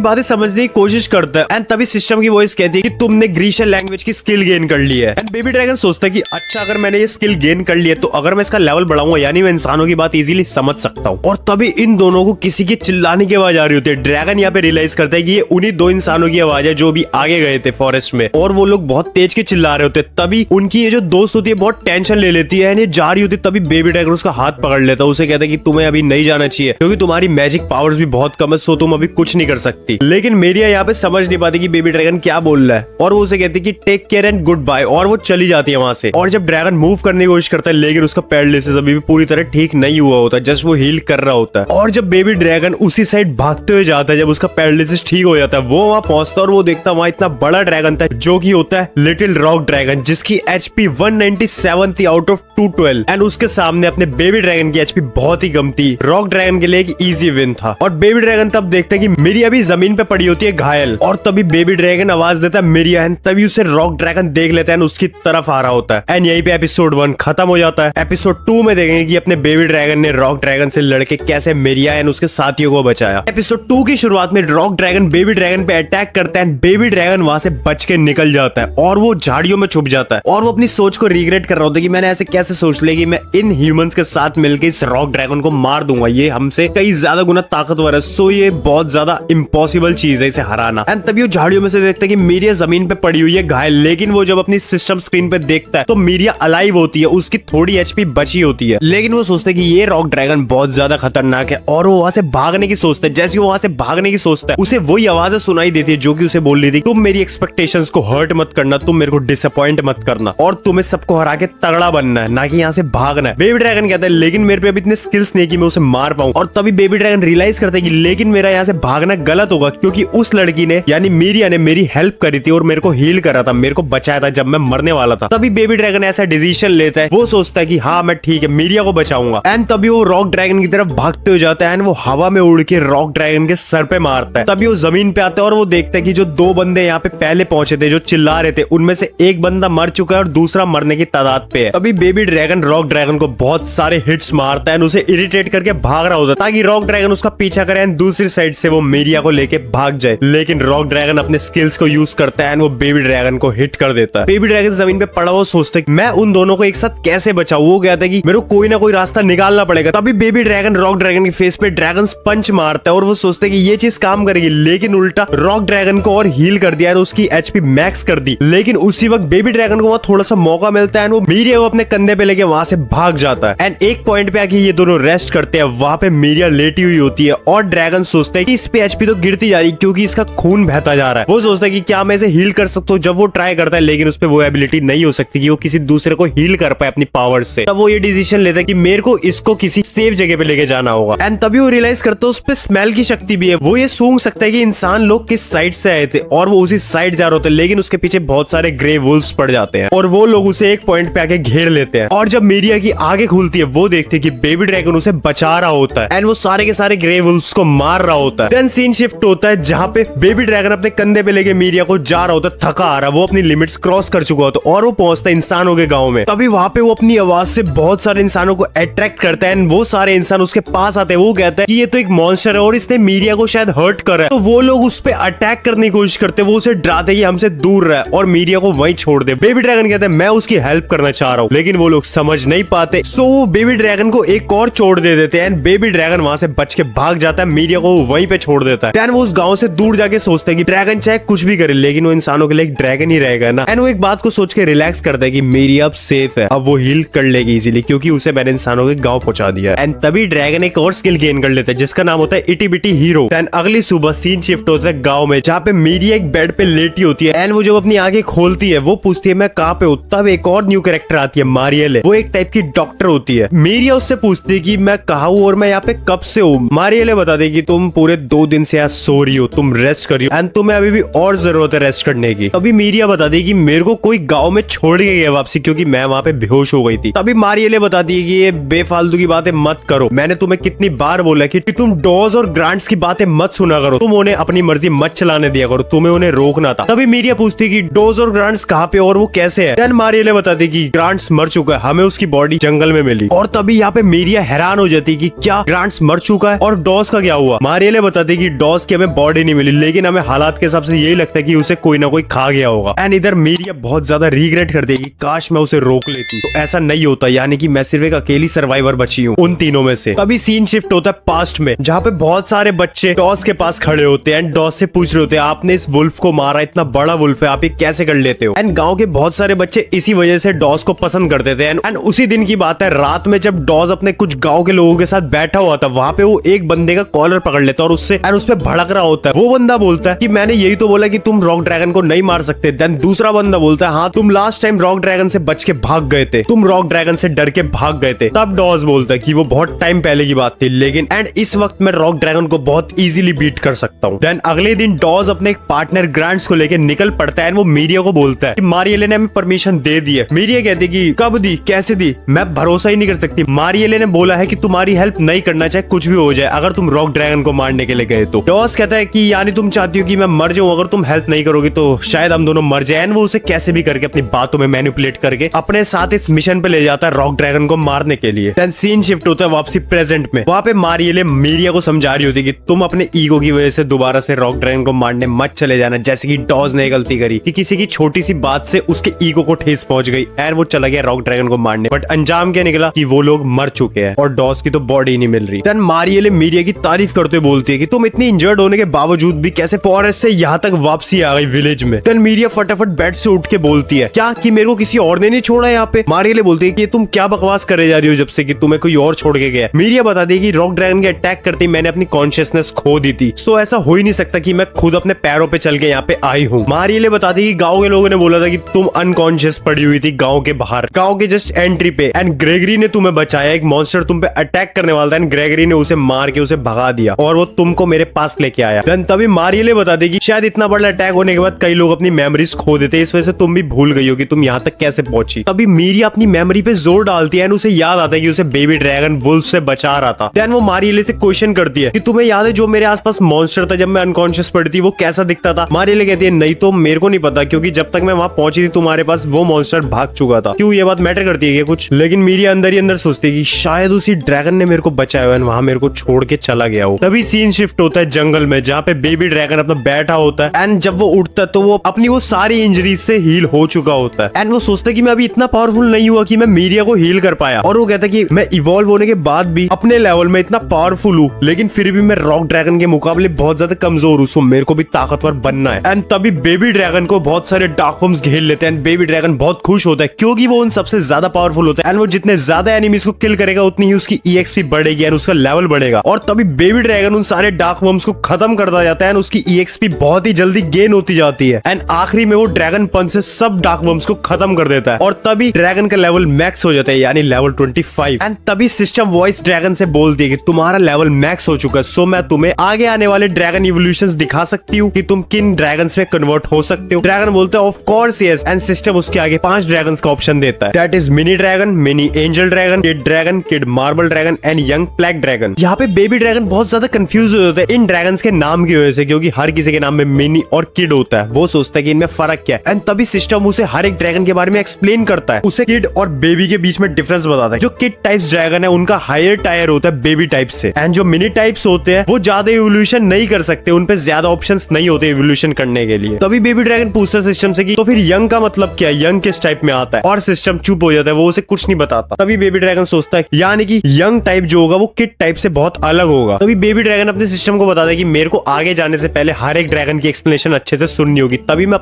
बातें समझने की कोशिश करता है एंड तभी सिस्टम की वॉइस कहती है कि तुमने ग्रीशियन लैंग्वेज की स्किल गेन कर ली है। एंड बेबी ड्रैगन सोचता है कि अच्छा अगर मैंने ये स्किल गेन कर लिया तो अगर मैं इसका लेवल बढ़ाऊंगा यानी मैं इंसानों की बात इजीली समझ सकता हूँ। और तभी इन दोनों को किसी की चिल्लाने की आवाज आ रही होती है। ड्रैगन यहाँ पे रियलाइज करता है कि ये उन्हीं दो इंसानों की आवाज है जो भी आगे गए थे फॉरेस्ट में और वो लोग बहुत तेज के चिल्ला रहे होते। तभी उनकी ये जो दोस्त होती है बहुत टेंशन ले लेती है, ये जा रही होती। तभी बेबी ड्रैगन उसका हाथ पकड़ लेता है, उसे कहता है कि तुम्हें अभी नहीं जाना चाहिए क्योंकि तुम्हारी मैजिक पावर्स भी बहुत कम है, सो तुम अभी कुछ नहीं कर सकती। लेकिन मेरिया यहाँ पे समझ नहीं पाती कि बेबी ड्रैगन क्या बोल रहा है और वो उसे कहती है कि take care and goodbye और वो चली जाती है वहां से। और जब ड्रैगन मूव करने की कोशिश करता है लेकिन उसका पैरालिसिस अभी भी पूरी तरह ठीक नहीं हुआ होता, जस्ट वो हील कर रहा होता है। और जब बेबी ड्रैगन उसी साइड भागते हुए जाता है, जब उसका पैरालिसिस ठीक हो जाता है, वो वहां पहुंचता है और वो देखता है वहां इतना बड़ा ड्रैगन था जो कि होता है लिटिल रॉक ड्रैगन, जिसकी एचपी 197 थी आउट ऑफ 212 एंड उसके सामने अपने बेबी ड्रैगन की एचपी बहुत ही कम थी। रॉक ड्रैगन के लिए एक इजी विन था। और बेबी ड्रैगन तब देखता है कि मिरिया भी जमीन पे पड़ी होती है घायल और तभी बेबी ड्रैगन आवाज देता है मिरिया एंड तभी उसे रॉक ड्रैगन देख लेता है एंड उसकी तरफ आ रहा होता है। एंड यहीं पे एपिसोड 1 खत्म हो जाता है। एपिसोड 2 में देखेंगे कि अपने बेबी ड्रैगन ने रॉक ड्रैगन से लड़के कैसे मिरिया एंड उसके साथियों को बचाया। एपिसोड 2 की शुरुआत में रॉक ड्रैगन बेबी ड्रैगन पे अटैक करता है, बेबी ड्रैगन वहां से बच के निकल जाता है और वो झाड़ियों में छुप जाता है और वो अपनी सोच को रिग्रेट कर रहा होता है कि मैंने ऐसे कैसे सोच लिया कि मैं इन ह्यूमंस के साथ मिलकर इस रॉक ड्रैगन को मार दूंगा, ये हमसे कई ज्यादा गुना ताकतवर है, सो ये बहुत ज्यादा इम्पॉसिबल चीज है इसे हराना। एंड तभी वो झाड़ियों में से देखता है कि मीरिया जमीन पे पड़ी हुई है घायल, लेकिन वो जब अपनी सिस्टम स्क्रीन पे देखता है तो मीरिया अलाइव होती है, उसकी थोड़ी एचपी बची होती है, लेकिन वो सोचता है कि ये रॉक ड्रैगन बहुत ज्यादा खतरनाक है और वो वहां से भागने की सोचता है। जैसे वो वहां से भागने की सोचता है उसे वही आवाजें सुनाई देती है जो कि उसे बोल रही थी तुम मेरी एक्सपेक्टेशंस को हर्ट मत करना, तुम मेरे को डिसअपॉइंट मत करना और तुम्हें सबको हरा के तगड़ा बनना है, ना कि यहाँ से भागना है। बेबी ड्रैगन कहता है लेकिन मेरे पे अभी इतने स्किल्स नहीं कि मैं उसे मार पाऊं। और तभी बेबी ड्रैगन रियलाइज करता है कि लेकिन मेरा यहाँ से भागना गलत होगा क्योंकि उस लड़की ने यानी मीरिया ने मेरी हेल्प करी थी और मेरे को हील करा था, मेरे को बचाया था जब मैं मरने वाला था। तभी बेबी ड्रैगन ऐसा डिसीजन लेता है, वो सोचता है कि हाँ मैं ठीक है मीरिया को बचाऊंगा। एंड तभी वो रॉक ड्रैगन की तरफ भागते हो जाता है एंड वो हवा में उड़ के रॉक ड्रैगन के सर पे मारता है। तभी वो जमीन पे आता है और वो देखता है कि जो दो बंदे यहाँ पे पहले पहुंचे थे जो चिल्ला रहे थे उनमें से एक बंदा मर चुका है और दूसरा मरने की तादाद पे है। तभी बेबी ड्रैगन रॉक ड्रैगन को बहुत सारे हिट्स मारता है, उसे इरिटेट करके भाग रहा होता है ताकि रॉक ड्रैगन उसका पीछा करे एंड दूसरी साइड से वो मीरिया को लेके भाग जाए। लेकिन रॉक ड्रैगन अपने स्किल्स को यूज करता है एंड वो बेबी ड्रैगन को हिट कर देता है। बेबी ड्रैगन जमीन पे पड़ा हुआ सोचता है मैं उन दोनों को एक साथ कैसे बचाऊं। वो कहता है कि मेरे को कोई ना कोई रास्ता निकालना पड़ेगा। तभी बेबी ड्रैगन रॉक ड्रैगन के फेस पे ड्रैगन पंच मारता है और वो सोचता है कि ये चीज काम करेगी, लेकिन उल्टा रॉक ड्रैगन को और हील कर दिया और उसकी एचपी मैक्स कर दी। लेकिन उसी वक्त बेबी ड्रैगन को वहां थोड़ा सा मौका मिलता है, वो मीरिया को अपने कंधे पे लेके वहां से भाग जाता है। एंड एक पॉइंट पे आके ये दोनों रेस्ट करते हैं, वहां पे मीरिया लेटी हुई होती है और ड्रैगन सोचता है कि इस पे एचपी तो गिरती जा रही क्योंकि इसका खून बहता जा रहा है। वो सोचता है कि क्या मैं इसे हील कर सकता हूँ। जब वो ट्राई करता है लेकिन उस पे वो एबिलिटी नहीं हो सकती कि वो किसी दूसरे को हील कर पाए अपनी पावर से। तब वो ये डिसीजन लेता है कि मेरे को इसको किसी सेफ जगह पे लेके जाना होगा। एंड तभी वो रियलाइज करता है उस पे स्मेल की शक्ति भी है, वो ये सूंघ सकता है कि इंसान लोग किस साइड से आए थे और वो उसी साइड जा रहे होते हैं, लेकिन उसके पीछे बहुत सारे ग्रे वुल्फ्स पड़ जाते हैं और वो लोग उसे एक पॉइंट पे आके घेर लेते हैं। और जब मीरिया की आगे खुलती है वो देखते हैं कि बेबी ड्रैगन उसे बचा रहा होता है एंड वो सारे के सारे ग्रे वुल्फ्स को मार रहा होता है। देन सीन शिफ्ट होता है जहाँ पे बेबी ड्रैगन अपने कंधे पे लेके मीरिया को जा रहा होता है, थका आ रहा, वो अपनी लिमिट्स क्रॉस कर चुका होता है और वो पहुंचता है इंसानों के गांव में। तभी वहां पे वो अपनी आवाज से बहुत सारे इंसानों को अट्रैक्ट करता है एंड वो सारे इंसान उसके पास आते हैं। वो कहता है कि ये तो एक मॉन्स्टर है और इसने मीरिया को शायद हर्ट करा है। तो वो लोग उस पे अटैक करने की कोशिश करते हैं, वो उसे डराते हैं कि हमसे दूर रहे और मीरिया को वहीं छोड़ दे। बेबी ड्रैगन कहता है मैं उसकी हेल्प करना चाह रहा हूँ, लेकिन वो लोग समझ नहीं पाते, सो वो बेबी ड्रैगन को एक और चोट दे देते हैं एंड बेबी ड्रैगन वहां से बच के भाग जाता है, मीरिया को वहीं पे छोड़ देता है। देन वो उस गांव से दूर जाके सोचता है कि ड्रैगन चाहे कुछ भी करे लेकिन वो इंसानों के लिए एक ड्रैगन ही रहेगा ना। एंड वो एक बात को सोच के रिलैक्स करता है कि मीरिया अब सेफ है, अब वो हील कर लेगी इजीली क्योंकि उसे मैंने इंसानों के गांव पहुंचा दिया। एंड तभी ड्रैगन एक और स्किल गेन कर लेता है जिसका नाम होता है इटी बिटी हीरो। एंड अगली सुबह सीन शिफ्ट होता है गांव में जहाँ पे मीरिया एक बेड पे लेटी होती है एंड वो जब अपनी आंखें खोलती है वो पूछती है मैं कहाँ पे हूँ। तब एक और न्यू कैरेक्टर आती है मारियल, वो एक टाइप की डॉक्टर होती है। मीरिया उससे पूछती है कि मैं कहाँ हूँ और मैं यहाँ पे कब से हूँ। मारियल बता दे कि तुम पूरे 2 दिन से यहाँ सो रही हो, तुम रेस्ट कर रही हो एंड तुम्हें अभी भी और जरूरत है रेस्ट करने की। तभी मीरिया बता दी कि मेरे को कोई गाँव में छोड़ के गया वापसी क्योंकि मैं वहाँ पे बेहोश हो गई थी। तभी मारियल बताती है कि ये बेफालतू की बातें मत करो, मैंने तुम्हें कितनी बार बोला कि तुम डॉज और ग्रांट्स की बातें मत सुना करो, तुम उन्हें अपनी मर्जी मत चलाने दिया करो, तुम्हें उन्हें रोकना था। तभी मीरिया पूछती कि डॉज और ग्रांट्स कहाँ पे और वो कैसे है। देन मारियल बताती कि ग्रांट्स मर चुका है, हमें उसकी बॉडी जंगल में मिली। और तभी यहाँ पे मीरिया हैरान हो जाती कि क्या ग्रांट्स मर चुका है और और डॉस का क्या हुआ? मारियले बताती कि डॉस की हमें बॉडी नहीं मिली, लेकिन हमें हालात के हिसाब से यही लगता है कि उसे कोई ना कोई खा गया होगा। एंड इधर मीरिया बहुत ज्यादा रिग्रेट कर देगी, काश मैं उसे रोक लेती। तो ऐसा नहीं होता, यानी कि मैं सिर्फ एक अकेली सर्वाइवर बची हूँ उन तीनों में से। तभी सीन शिफ्ट होता है पास्ट में, जहाँ पे बहुत सारे बच्चे डॉस के पास खड़े होते हैं एंड डॉस से पूछ रहे होते हैं, आपने इस वुल्फ को मारा, इतना बड़ा वुल्फ है, आप ये कैसे कर लेते हो? एंड गांव के बहुत सारे बच्चे इसी वजह से डॉस को पसंद करते थे। एंड उसी दिन की बात है, रात में जब डॉस अपने कुछ गांव के लोगों के साथ बैठा हुआ था, वहां पे वो एक बंदे का कॉलर पकड़ लेता है और उससे उस पे भड़क रहा होता है। वो बंदा बोलता है कि मैंने यही तो बोला कि तुम रॉक ड्रैगन को नहीं मार सकते। देन दूसरा बंदा बोलता है, हाँ तुम लास्ट टाइम रॉक ड्रैगन से बच के भाग गए थे, तुम रॉक ड्रैगन से डर के भाग गए थे। तब डॉस बोलता है कि वो बहुत टाइम पहले की बात थी, लेकिन एंड इस वक्त मैं रॉक ड्रैगन को बहुत इजीली बीट कर सकता हूँ। देन अगले दिन डॉस अपने एक पार्टनर ग्रांट्स को लेकर निकल पड़ता है। वो मीरिया को बोलता है कि मारियले ने हमें परमिशन दे दी है। मीरिया कहती है कि कब दी, कैसे दी, मैं भरोसा ही नहीं कर सकती। मारियले ने बोला है कि तुम्हारी हेल्प नहीं करना, चाहे कुछ भी हो जाए, अगर तुम रॉक ड्रैगन को मारने के लिए गए तो। डॉस कहता है कि यानी तुम चाहती हो कि मैं मर जाऊं, अगर तुम हेल्प नहीं करोगी तो शायद हम दोनों मर जाए। वो उसे कैसे भी करके अपनी बातों में मैनिपुलेट करके अपने साथ इस मिशन पे ले जाता है रॉक ड्रैगन को मारने के लिए। देन सीन शिफ्ट होता है वापसी प्रेजेंट में। वहां पे मारियले मीरिया को समझा रही होती है कि तुम अपने ईगो की वजह से दोबारा से रॉक ड्रैगन को मारने मत चले जाना, जैसे कि डॉस ने गलती करी कि किसी की छोटी सी बात से उसके ईगो को ठेस पहुंच गई और वो चला गया रॉक ड्रैगन को मारने। बट अंजाम क्या निकला कि वो लोग मर चुके हैं और डॉस की तो बॉडी नहीं मिल रही। देन मारियले मीरिया की तारीफ करते हुए बोलती है कि तुम इतनी इंजर्ड होने के बावजूद भी कैसे फॉरेस्ट से यहाँ तक वापसी आ गई विलेज में। देन मीरिया फटाफट बेड से उठ के बोलती है, क्या कि मेरे को किसी और ने नहीं छोड़ा यहाँ पे? मारियले बोलती है कि तुम क्या बकवास करे जा रही हो जब से कि तुम्हें कोई और छोड़ के गया। मीरिया बताती है कि रॉक ड्रैगन के अटैक करते ही मैंने अपनी कॉन्शियसनेस खो दी थी, सो ऐसा हो ही नहीं सकता कि मैं खुद अपने पैरों पे चल के यहाँ पे आई हूँ। मारियले बताती है कि गाँव के लोगों ने बोला था कि तुम अनकॉन्शियस पड़ी हुई थी गाँव के बाहर, गाँव के जस्ट एंट्री पे, एंड ग्रेगरी ने तुम्हें बचाया। एक मॉन्स्टर तुम पे अटैक करने वाला था एंड ग्रेगरी ने उसे मार के उसे भगा दिया और वो तुमको मेरे पास लेके आया। देन तभी मारियले बता देगी शायद इतना बड़ा अटैक होने के बाद कई लोग अपनी मेमोरीज खो देते, इस वजह से तुम भी भूल गई हो कि तुम यहाँ तक कैसे पहुंची। तभी मीरिया अपनी मेमोरी पे जोर डालती है एंड उसे याद आता है कि उसे बेबी ड्रैगन वुल्फ से बचा रहा था। देन वो मारियले से क्वेश्चन करती है कि तुम्हें याद है जो मेरे आसपास मॉन्स्टर था जब मैं अनकॉन्शियस पड़ी थी, वो कैसा दिखता था? मारियले कहती है नहीं तो मेरे को नहीं पता, क्योंकि जब तक मैं वहां पहुंची थी तुम्हारे पास वो मॉन्स्टर भाग चुका था। क्यों, ये बात मैटर करती है क्या कुछ? लेकिन मीरिया अंदर ही अंदर सोचती है कि शायद उसी ड्रैगन ने मेरे को बचाया है, वहां मेरे को छोड़ के चला गया हो। तभी सीन शिफ्ट होता है जंगल में, जहाँ पे बेबी ड्रैगन अपना बैठा होता है एंड जब वो उठता है तो वो अपनी वो सारी इंजरीज से हील हो चुका होता है एंड वो सोचता है कि मैं अभी इतना पावरफुल नहीं हुआ कि मैं मीरिया को हील कर पाया। और वो कहता है कि मैं इवॉल्व होने के बाद भी अपने लेवल में इतना पावरफुल हूँ, लेकिन फिर भी मैं रॉक ड्रैगन के मुकाबले बहुत ज्यादा कमजोर हूँ, सो मेरे को भी ताकतवर बनना है। एंड तभी बेबी ड्रैगन को बहुत सारे डार्क वर्म्स घेर लेते हैं। बेबी ड्रैगन बहुत खुश होता है क्योंकि वो उन सबसे ज्यादा पावरफुल होता है एंड वो जितने ज्यादा एनिमीज को किल करेगा उतनी ही उसकी EXP बढ़ेगी एंड उसका लेवल बढ़ेगा। और तभी बेबी ड्रैगन उन सारे डार्क वर्म्स को खत्म करता जाता है एंड उसकी EXP बहुत ही जल्दी गेन होती जाती है एंड आखिरी में वो ड्रैगन पंच से सब डार्क वर्म्स को खत्म कर देता है और तभी ड्रैगन का लेवल मैक्स हो जाता है, यानी लेवल 25। एंड तभी सिस्टम वॉइस ड्रैगन से बोलती है कि तुम्हारा लेवल मैक्स हो चुका है, सो मैं तुम्हें आगे आने वाले ड्रैगन इवोल्यूशंस दिखा सकती हूँ कि तुम किन ड्रैगन्स में कन्वर्ट हो सकते हो। ड्रैगन बोलता है of course yes and system उसके आगे 5 ड्रैगन्स का ऑप्शन देता है, that is mini dragon, mini angel dragon, kid marble dragon and young black dragon. यहाँ पे बेबी ड्रैगन बहुत ज्यादा कंफ्यूज हो जाता है इन ड्रैगन्स के नाम की वजह से, क्योंकि हर किसी के नाम में मिनी और किड होता है। वो सोचता है कि इनमें फर्क क्या है एंड तभी सिस्टम उसे हर एक ड्रैगन के बारे में एक्सप्लेन करता है, उसे किड और बेबी के बीच में डिफरेंस बताता है। जो किड टाइप्स ड्रैगन है उनका हायर टायर होता है बेबी टाइप से एंड जो मिनी टाइप्स होते हैं वो ज्यादा इवोल्यूशन नहीं कर सकते, उन पे ज्यादा ऑप्शंस नहीं होते इवोल्यूशन करने के लिए। तभी बेबी ड्रैगन पूछता है सिस्टम से कि तो फिर यंग का मतलब क्या है, यंग किस टाइप में आता है? और सिस्टम चुप हो जाता है, वो उसे कुछ नहीं बताता। तभी बेबी ड्रैगन सोचता है यानी कि यंग टाइप जो होगा वो किड टाइप से बहुत अलग होगा। तभी बेबी ड्रैगन अपने सिस्टम को बताता है कि मेरे को आगे जाने से पहले हर एक ड्रैगन की एक्सप्लेनेशन अच्छे से सुननी होगी, तभी मैं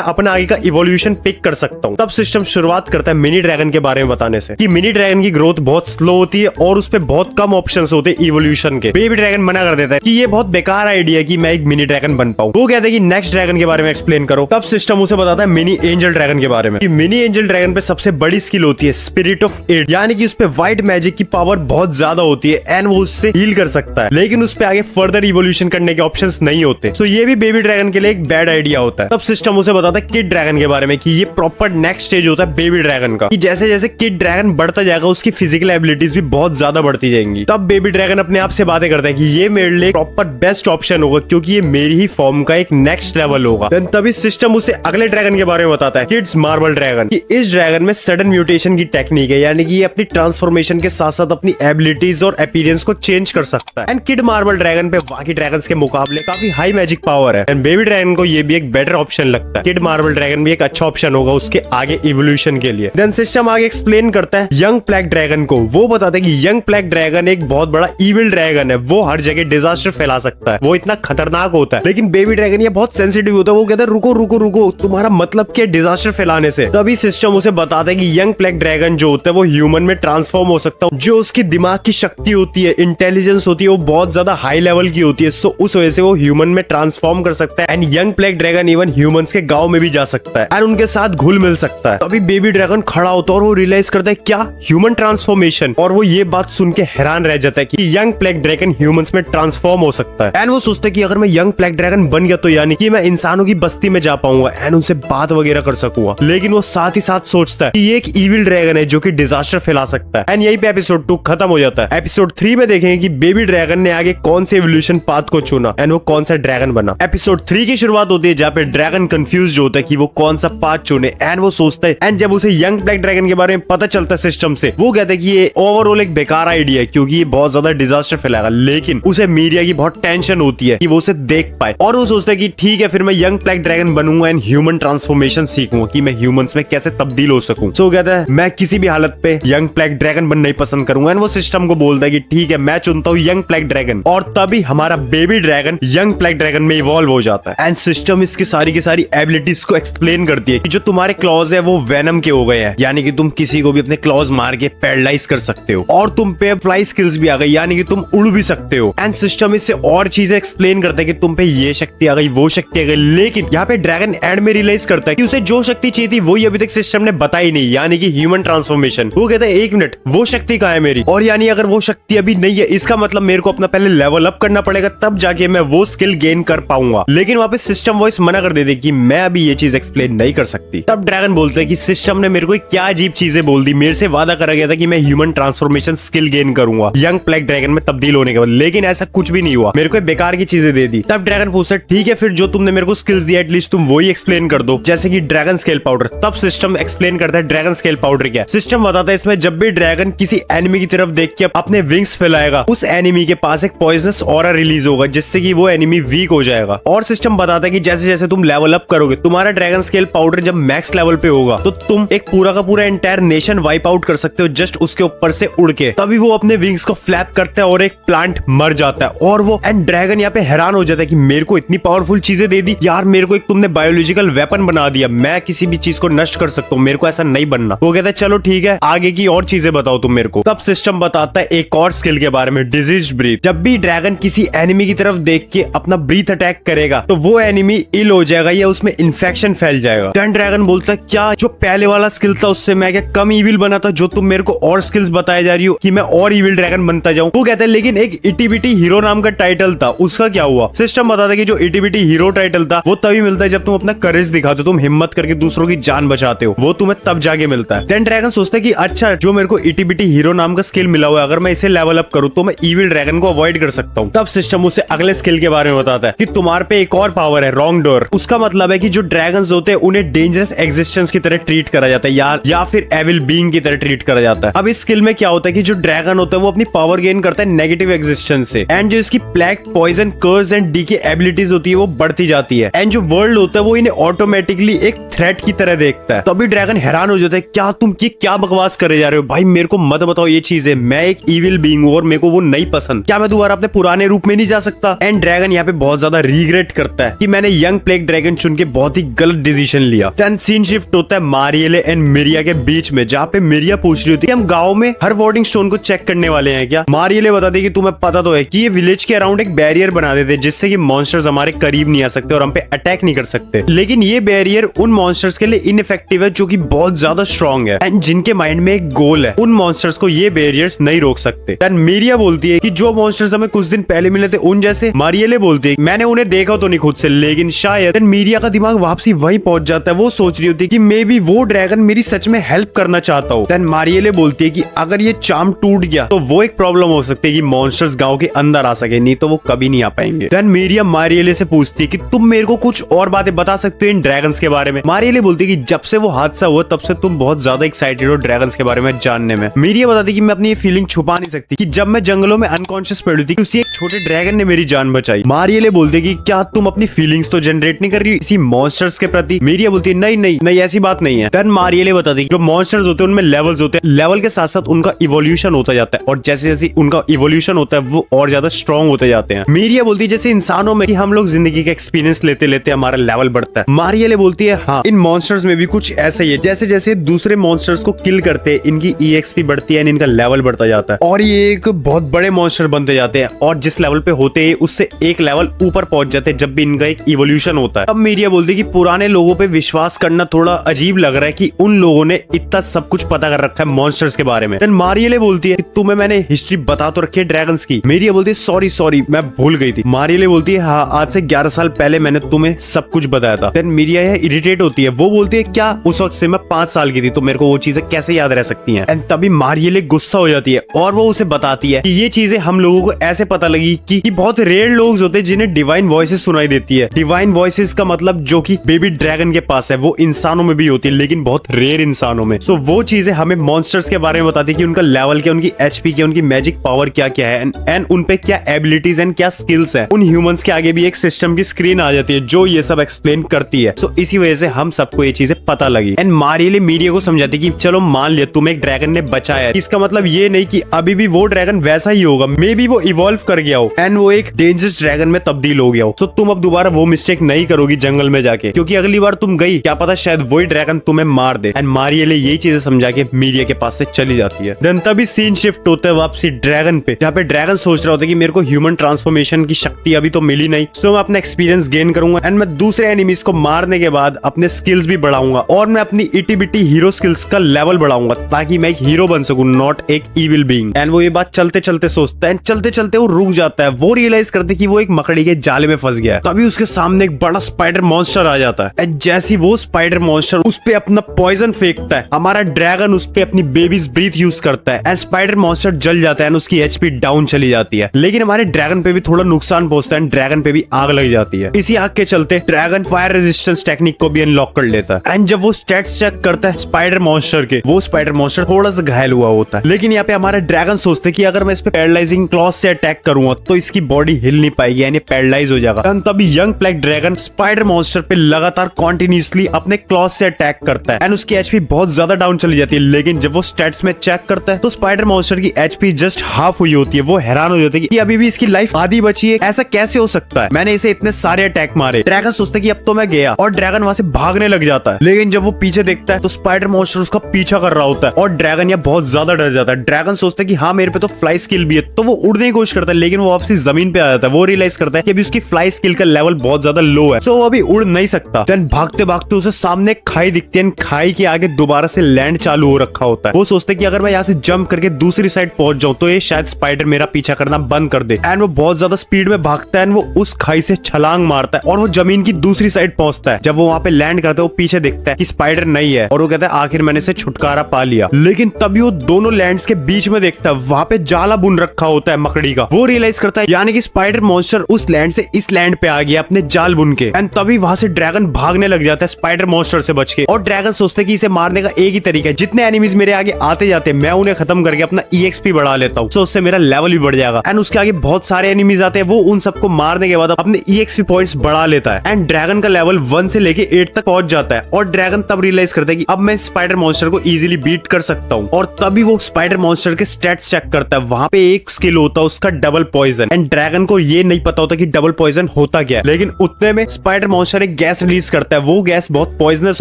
अपना आगे का इवोल्यूशन पिक कर सकता हूँ। तब सिस्टम शुरुआत करता है मिनी ड्रैगन के बारे में बताने से कि मिनी ड्रैगन की ग्रोथ बहुत स्लो होती है और उस पे बहुत कम ऑप्शंस होते हैं इवोल्यूशन के। बेबी ड्रैगन मना कर देता है कि ये बहुत बेकार आइडिया कि मैं एक मिनी ड्रैगन बन पाऊं। वो कहता है कि नेक्स्ट ड्रैगन के बारे में एक्सप्लेन करो। तब सिस्टम उसे बताता है मिनी एंजल ड्रैगन के बारे में कि मिनी एंजल ड्रैगन पे सबसे बड़ी स्किल होती है स्पिरिट ऑफ एड, यानी कि उस पे व्हाइट मैजिक की पावर बहुत ज्यादा होती है एंड वो उससे हील कर सकता है, लेकिन उस पे आगे फर्दर इवोल्यूशन करने के ऑप्शंस नहीं होते। सो ये भी बेबी ड्रैगन के लिए एक बैड आइडिया होता है। तब सिस्टम उसे बताता है किड ड्रैगन के बारे में कि ये प्रॉपर नेक्स्ट स्टेज होता है बेबी ड्रैगन का, कि जैसे जैसे किड ड्रैगन बढ़ता जाएगा उसकी फिजिकल एबिलिटीज भी बहुत ज्यादा बढ़ती जाएंगी। तब बेबी ड्रैगन अपने आप से बातें करता है कि ये मेरे लिए प्रॉपर बेस्ट ऑप्शन होगा क्योंकि ये मेरी ही फॉर्म का एक नेक्स्ट लेवल होगा। तभी सिस्टम उसे अगले ड्रैगन के बारे में बताता है किड्स मार्बल ड्रैगन, कि इस ड्रैगन में सडन म्यूटेशन की टेक्निक है, यानी कि ये अपनी ट्रांसफॉर्मेशन के साथ साथ अपनी एबिलिटीज और अपीयरेंस को चेंज चेंज कर सकता है। एंड किड मार्बल ड्रैगन पे बाकी ड्रैगन्स के मुकाबले काफी हाई मैजिक पावर है। एंड बेबी ड्रैगन को ये भी एक बेटर ऑप्शन लगता है। किड मार्बल ड्रैगन भी एक अच्छा ऑप्शन होगा उसके आगे इवोल्यूशन के लिए। देन सिस्टम आगे एक्सप्लेन करता है यंग प्लैग ड्रैगन को। वो बताते हैं कि यंग प्लैग ड्रैगन एक बहुत बड़ा इविल ड्रैगन है, वो हर जगह डिजास्टर फैला सकता है, वो इतना खतरनाक होता है। लेकिन बेबी ड्रैगन ये बहुत सेंसिटिव होता है, वो कहता है रुको रुको रुको, तुम्हारा मतलब क्या डिजास्टर फैलाने से। तभी सिस्टम उसे बताता है कि यंग प्लैग ड्रैगन जो होता है वो ह्यूमन में ट्रांसफॉर्म हो सकता है। जो उसकी दिमाग की शक्ति होती है, इंटेलिजेंस होती है, वो बहुत ज्यादा हाई लेवल की होती है। सो उस वजह से वो ह्यूमन में ट्रांसफॉर्म कर सकता है। एंड यंग प्लैग ड्रैगन इवन ह्यूमंस के गांव में भी जा सकता है एंड उनके साथ घुल मिल सकता है। तभी बेबी ड्रैगन खड़ा होता है और वो रियलाइज करता है क्या ह्यूमन ट्रांसफॉर्मेशन, और वो ये बात सुन के हैरान रह जाता है कि यंग प्लैग ड्रैगन ह्यूमंस में ट्रांसफॉर्म हो सकता है। एंड वो सोचता है कि अगर मैं यंग प्लैग ड्रैगन बन गया तो यानी कि मैं इंसानों की बस्ती में जा पाऊंगा एंड उनसे बात वगैरह कर सकूंगा। लेकिन वो साथ ही साथ सोचता है कि ये एक इविल ड्रैगन है जो कि डिजास्टर फैला सकता है। एंड यही पे एपिसोड 2 खत्म हो जाता है। एपिसोड 3 में देखेंगे कि बेबी ड्रैगन ने आगे कौन से एवोल्यूशन पाथ को चुना एंड वो कौन सा ड्रैगन बना। एपिसोड 3 की शुरुआत होती है जहाँ पे ड्रैगन कंफ्यूज होता है कि वो कौन सा पाथ चुने एंड वो सोचता है। एंड जब उसे यंग ब्लैक ड्रैगन के बारे में पता चलता है सिस्टम से, वो कहता है कि ये ओवरऑल एक बेकार आइडिया है क्योंकि ये बहुत ज्यादा डिजास्टर फैलाएगा। लेकिन उसे मीडिया की बहुत टेंशन होती है कि वो उसे देख पाए और वो सोचता है कि ठीक है फिर मैं यंग ब्लैक ड्रैगन बनूंगा एंड ह्यूमन ट्रांसफॉर्मेशन सीखूंगा कि मैं ह्यूमंस में कैसे तब्दील हो सकूं। सो कहता है मैं किसी भी हालत पे यंग ब्लैक ड्रैगन बनना ही पसंद करूंगा एंड वो सिस्टम को बोलता है कि ठीक है मैं चुनता हूँ यंग ब्लैक ड्रैगन। और तभी हमारा baby dragon young black dragon में इवॉल्व हो जाता है एंड सिस्टम इसकी सारी एबिलिटीज को एक्सप्लेन करती है कि जो तुम्हारे क्लॉज है वो वेनम के हो गए हैं, यानी कि तुम किसी को भी अपने क्लॉज मार के पैरालाइज कर सकते हो, और तुम पे फ्लाई स्किल्स भी आ गई यानी कि तुम उड़ भी सकते हो। एंड सिस्टम इससे और चीजें एक्सप्लेन करता है कि तुम पे ये शक्ति आ गई वो शक्ति आ गई। लेकिन यहाँ पे ड्रैगन एंड में रियलाइज करता है कि उसे जो शक्ति चाहिए थी वही अभी तक सिस्टम ने बताई नहीं, यानी कि ह्यूमन ट्रांसफॉर्मेशन। वो कहता है एक मिनट वो शक्ति कहाँ है मेरी, और यानी अगर वो शक्ति अभी नहीं है इसका मतलब मेरे को अपना पहले लेवल अप करना पड़ेगा तब जाके मैं वो स्किल गेन कर पाऊंगा। लेकिन वहाँ पे सिस्टम वॉइस मना कर देती कि मैं अभी ये चीज एक्सप्लेन नहीं कर सकती। तब ड्रैगन बोलते हैं कि सिस्टम ने मेरे को क्या अजीब चीजें बोल दी, मेरे से वादा करा गया था कि मैं ह्यूमन ट्रांसफॉर्मेशन स्किल गेन करूंगा यंग ब्लैक ड्रैगन में तब्दील होने के बाद, लेकिन ऐसा कुछ भी नहीं हुआ, मेरे को बेकार की चीजें दे दी। तब ड्रैगन पूछता है ठीक है फिर जो तुमने मेरे को स्किल्स दिया एटलीस्ट तुम वही एक्सप्लेन कर दो, जैसे कि ड्रैगन स्केल पाउडर। तब सिस्टम एक्सप्लेन करता है ड्रैगन स्केल पाउडर क्या है। सिस्टम बताता है इसमें जब भी ड्रैगन किसी एनिमी की तरफ देख के अपने विंग्स फैलाएगा उस एनिमी के पास एक पॉइजनस ऑरा रिलीज होगा जिससे कि वो एनिमी वीक हो जाएगा। और सिस्टम बताता है कि जैसे जैसे तुम लेवल अप करोगे तुम्हारा ड्रैगन स्केल पाउडर जब मैक्स लेवल पे होगा तो तुम एक पूरा का पूरा एंटायर नेशन वाइप आउट कर सकते हो जस्ट उसके ऊपर से उड़ के। तभी वो अपने विंग्स को फ्लैप करता है और एक प्लांट मर जाता है और वो एंड ड्रैगन यहाँ पे हैरान हो जाता है कि मेरे को इतनी पावरफुल चीजें दे दी यार, मेरे को एक तुमने बायोलॉजिकल वेपन बना दिया, मैं किसी भी चीज को नष्ट कर सकता हूँ, मेरे को ऐसा नहीं बनना। वो कहता है चलो ठीक है आगे की और चीजें बताओ तुम मेरे को। तब सिस्टम बताता है एक और स्किल के बारे में, डिजीज ब्रीथ। जब भी ड्रैगन किसी एनिमी की तरफ देख के अपना ब्रीथ अटैक करेगा तो वो एनिमी इल हो जाएगा या उसमें इन्फेक्शन फैल जाएगा। देन ड्रैगन बोलता है क्या जो पहले वाला स्किल था उससे मैं क्या कम इविल बना था जो तुम मेरे को और स्किल्स बताए जा रही हो कि मैं और इविल ड्रैगन बनता जाऊं। वो कहता है लेकिन एक इटीबिटी हीरो नाम का टाइटल था उसका क्या हुआ। सिस्टम बताता है कि जो इटीबिटी हीरो टाइटल था वो तभी मिलता है जब तुम अपना करेज दिखाते हो, तुम हिम्मत करके दूसरों की जान बचाते हो, वो तुम्हें तब जाके मिलता है। देन ड्रैगन सोचता है कि अच्छा जो मेरे को इटीबिटी हीरो नाम का स्किल मिला हुआ है अगर मैं इसे लेवल अप करूं तो मैं इविल ड्रैगन को अवॉइड कर सकता हूं। तब सिस्टम उसे अगले स्किल के बारे में बताता है कि तुम्हारे पे एक और पावर है रॉन्ग डोर। उसका मतलब है कि जो ड्रैगन्स होते हैं उन्हें डेंजरस एग्जिस्टेंस की तरह ट्रीट करा जाता है या फिर एविल बीइंग की तरह ट्रीट करा जाता है। अब इस स्किल में क्या होता है कि जो ड्रैगन होता है वो अपनी पावर गेन करता है नेगेटिव एग्जिस्टेंस से एंड जो इसकी plague poison curse and D की एबिलिटीज होती है वो बढ़ती जाती है एंड जो वर्ल्ड होता है वो इन्हें ऑटोमेटिकली एक थ्रेट की तरह देखता है। तभी ड्रैगन हैरान हो जाता है क्या तुम क्या बकवास करे जा रहे हो भाई, मेरे को मत बताओ ये चीजें, मैं एक इविल बीइंग हूं और मेरे को वो नहीं पसंद, क्या मैं दोबारा अपने पुराने रूप में नहीं जा सकता। एंड ड्रैगन यहाँ पे बहुत ज्यादा रिग्रेट करता है कि मैंने यंग प्लेग ड्रैगन चुन के बहुत ही गलत डिसीजन लिया। देन सीन शिफ्ट होता है मारिएले एंड मिरिया के बीच में जहाँ पे मिरिया पूछ रही होती है हम गाँव में हर वार्डिंग स्टोन को चेक करने वाले हैं क्या। मारिएले बताती है कि तुम्हें पता तो है कि ये विलेज के अराउंड एक बैरियर बना देते जिससे कि मॉन्स्टर्स हमारे करीब नहीं आ सकते और हम पे अटैक नहीं कर सकते, लेकिन ये बैरियर उन मॉन्स्टर्स के लिए इनइफेक्टिव है जो कि बहुत ज्यादा स्ट्रॉन्ग है एंड जिनके माइंड में एक गोल है, उन मॉन्स्टर्स को ये बैरियर्स नहीं रोक सकते। देन मिरिया बोलती है कि जो मॉन्स्टर्स हमें कुछ दिन पहले मिले थे उन जैसे। मारिएले बोलती है मैंने उन्हें देखा तो नहीं खुद से लेकिन शायद। देन मिरिया का दिमाग वापसी वहीं पहुंच जाता है, वो सोच रही होती है कि मे बी वो ड्रैगन मेरी सच में हेल्प करना चाहता हो। देन मारिएले बोलती है कि अगर ये चार्म टूट गया तो वो एक प्रॉब्लम हो सकती है कि मॉन्स्टर्स गांव के अंदर आ सके, नहीं तो वो कभी नहीं आ पाएंगे। देन मिरिया मारिएले से पूछती है कि तुम मेरे को कुछ और बातें बता सकते हो इन ड्रैगन्स के बारे में। मारिएले बोलती है कि जब से वो हादसा हुआ तब से तुम बहुत ज्यादा एक्साइटेड हो ड्रैगन्स के बारे में जानने में। मिरिया बताती है कि मैं अपनी ये फीलिंग छुपा नहीं सकती कि जब मैं जंगलों में अनकॉन्शियस पड़ी थी, उसी एक छोटे ड्रैगन ने मेरी जान बचाई। मारियले बोलते कि क्या तुम अपनी फीलिंग्स तो जनरेट नहीं कर रही इसी मॉन्स्टर्स के प्रति? मीरिया बोलती है नहीं नहीं नहीं, ऐसी बात नहीं है। देन मारियले बताती है जो मॉन्स्टर्स होते हैं उनमें लेवल्स होते हैं, लेवल के साथ साथ उनका इवोल्यूशन होता जाता है और जैसे जैसे उनका इवोल्यूशन होता है वो और ज्यादा स्ट्रॉन्ग होते जाते हैं। मीरिया बोलती है जैसे इंसानों में हम लोग जिंदगी का एक्सपीरियंस लेते लेते हमारा लेवल बढ़ता है। मारियले बोलती है हाँ, इन मॉन्स्टर्स में भी कुछ ऐसा ही है, जैसे जैसे दूसरे मॉन्स्टर्स को किल करते हैं इनकी EXP बढ़ती है, इनका लेवल बढ़ता जाता है और ये एक बहुत बड़े मॉन्स्टर बनते जाते हैं और जिस लेवल पे होते हैं उससे एक लेवल ऊपर पहुंच जाते हैं जब भी इनका एक इवोल्यूशन होता है। अब मीरिया बोलती है कि पुराने लोगों पे विश्वास करना थोड़ा अजीब लग रहा है कि उन लोगों ने इतना सब कुछ पता कर रखा है मॉन्स्टर्स के बारे में। देन मारियले बोलती है कि तुम्हें मैंने हिस्ट्री बता तो रखी है ड्रैगन्स की। मीरिया बोलती है सॉरी सॉरी मैं भूल गई थी। मारियले बोलती है हाँ, आज से 11 साल पहले मैंने तुम्हें सब कुछ बताया था। देन मीरिया यह इरिटेट होती है, वो बोलती है क्या उस वक्त से मैं 5 साल की थी तो मेरे को वो चीजें कैसे याद रह सकती हैं? एंड तभी मारियले गुस्सा हो जाती है और वो उसे बताती है कि ये चीजें हम लोगों को ऐसे पता लगी कि बहुत रेयर लोग होते हैं जिन्हें डिवाइन वॉइसेस सुनाई देती है। डिवाइन वॉइसेस का मतलब जो कि बेबी ड्रैगन के पास है वो इंसानों में भी होती है लेकिन बहुत रेयर इंसानों में। सो वो चीजें हमें मॉन्स्टर्स के बारे में बताती है कि उनका लेवल क्या, उनकी HP क्या, उनकी मैजिक पावर क्या क्या है एंड उन पे क्या एबिलिटीज एंड क्या स्किल्स है। उन ह्यूमंस के आगे भी एक सिस्टम की स्क्रीन आ जाती है जो ये सब एक्सप्लेन करती है। सो इसी वजह से हम सबको ये चीजें पता लगी। एंड मारियले मीडिया को समझाती कि चलो मान लिया तुम एक ड्रैगन ने बचाया, इसका मतलब ये नहीं कि अभी भी वो ड्रैगन वैसा ही होगा, मे बी वो इवॉल्व कर गया हो एंड वो एक डेंजरस ड्रैगन में तब्दील हो गया हो। सो तुम अब दोबारा वो मिस्टेक नहीं करोगी जंगल में जाके, क्योंकि अगली बार तुम गई क्या पता शायद वही ड्रैगन तुम्हें मार दे। एंड मारियले यही चीजें समझा के मीडिया के पास से चली जाती है। देन तभी सीन शिफ्ट होता है वापसी ड्रैगन पे, जहाँ पे ड्रैगन सोच रहा होता है कि मेरे को ह्यूमन ट्रांसफॉर्मेशन की शक्ति अभी तो मिली नहीं, सो मैं अपना एक्सपीरियंस गेन करूंगा एंड मैं दूसरे एनिमीज को मारने के बाद अपने स्किल्स भी बढ़ाऊंगा और मैं अपनी इटी बिटी हीरो स्किल्स का लेवल बढ़ाऊंगा ताकि मैं एक हीरो बन सकूं, नॉट एक इविल बीइंग। एंड वो ये बात चलते चलते सोचता है, चलते चलते वो रुक जाता है। वो रियलाइज करते कि वो एक मकड़ी के जाले में फंस गया है। तभी उसके सामने एक बड़ा स्पाइडर मॉन्स्टर आ जाता है एंड जैसे वो स्पाइडर मॉन्स्टर उस पे अपना पॉइजन फेंकता है, हमारा ड्रैगन उस पे अपनी बेबीज ब्रीथ यूज करता है एंड स्पाइडर मॉन्स्टर जल जाता है एंड उसकी HP डाउन चली जाती है। लेकिन हमारे ड्रैगन पे भी थोड़ा नुकसान पहुंचता है, ड्रैगन पे भी आग लग जाती है। इसी आग के चलते ड्रैगन फायर रेजिस्टेंस टेक्निक को भी अनलॉक कर लेता है एंड जब वो स्टैट्स चेक करता है स्पाइडर मॉन्स्टर के, वो स्पाइडर मॉन्स्टर थोड़ा सा घायल हुआ होता है। लेकिन यहाँ पे हमारा ड्रैगन सोचते कि अगर मैं इस पे पैरालाइजिंग क्लॉज से अटैक करूंगा तो इसकी बॉडी हिल नहीं पाएगी यानी पैरालाइज हो जाएगा। तभी young black dragon spider monster पे लगातार कॉन्टिन्यूसली अपने क्लॉज से अटैक करता है एंड उसकी HP बहुत ज्यादा डाउन चली जाती है। लेकिन जब वो स्टैट्स में चेक करता है तो स्पाइडर मॉन्स्टर की HP जस्ट हाफ हुई होती है। वो हैरान हो जाती है कि अभी भी इसकी लाइफ आधी बची है, ऐसा कैसे हो सकता है, मैंने इसे इतने सारे अटैक मारे। ड्रैगन सोचता है कि अब तो मैं गया और ड्रैगन वहां से भागने लग जाता है। लेकिन जब वो पीछे देखता है तो स्पाइडर मॉन्स्टर उसका पीछा कर रहा होता है और ड्रैगन यहाँ बहुत ज्यादा डर जाता है। ड्रैगन सोचता है कि हाँ मेरे पे तो फ्लाई स्किल भी है, तो वो उड़ने की कोशिश करता है लेकिन वो वापसी जमीन पे आ जाता है। वो रियलाइज करता है कि अभी उसकी फ्लाई स्किल का लेवल बहुत ज्यादा लो है, सो वो अभी उड़ नहीं सकता। देन भागते भागते उसे सामने खाई दिखती है, खाई के आगे दोबारा से लैंड चालू हो रखा होता है। वो सोचते है कि अगर मैं यहाँ से जंप करके दूसरी साइड पहुंच जाऊं तो ये शायद स्पाइडर मेरा पीछा करना बंद कर दे। एंड वो बहुत ज्यादा स्पीड में भागता है एंड वो उस खाई से छलांग मारता है और वो जमीन की दूसरी साइड पहुंचता है। जब वो वहां पे लैंड करता है वो पीछे देखता है कि स्पाइडर नहीं है और वो कहता है आखिर मैंने इसे छुटकारा पा लिया। लेकिन तभी वो दोनों लैंड्स के बीच में देखता है वहां पे जाला बुन रखा होता है मकड़ी का। वो रियलाइज करता है यानी कि स्पाइडर मॉन्स्टर उस लैंड से इस लैंड पे आ गया अपने जाल बुन के। एंड तभी वहां से ड्रैगन भागने लग जाता है स्पाइडर मॉन्स्टर से बच के और ड्रैगन सोचते कि इसे मारने का एक ही तरीका है, जितने एनिमीज मेरे आगे आते जाते मैं उन्हें खत्म करके अपना EXP बढ़ा लेता हूँ, सो उससे मेरा लेवल भी बढ़ जाएगा। एंड उसके आगे बहुत सारे एनिमीज आते हैं, वो उन सबको मारने के बाद अपने EXP पॉइंट्स बढ़ा लेता है एंड ड्रैगन का लेवल 1 से लेके 8 तक पहुंच जाता है। और ड्रैगन तब रियलाइज करता है कि अब मैं स्पाइडर मॉन्स्टर को इजीली बीट कर सकता हूँ। और तभी वो स्पाइडर मॉन्स्टर के स्टैट्स चेक करता है, वहां पे एक स्किल होता है उसका डबल पॉइजन। एंड ड्रैगन को ये नहीं पता होता कि डबल पॉइजन होता क्या है, लेकिन उतने में स्पाइडर मॉन्स्टर एक गैस रिलीज करता है। वो गैस बहुत पॉइजनस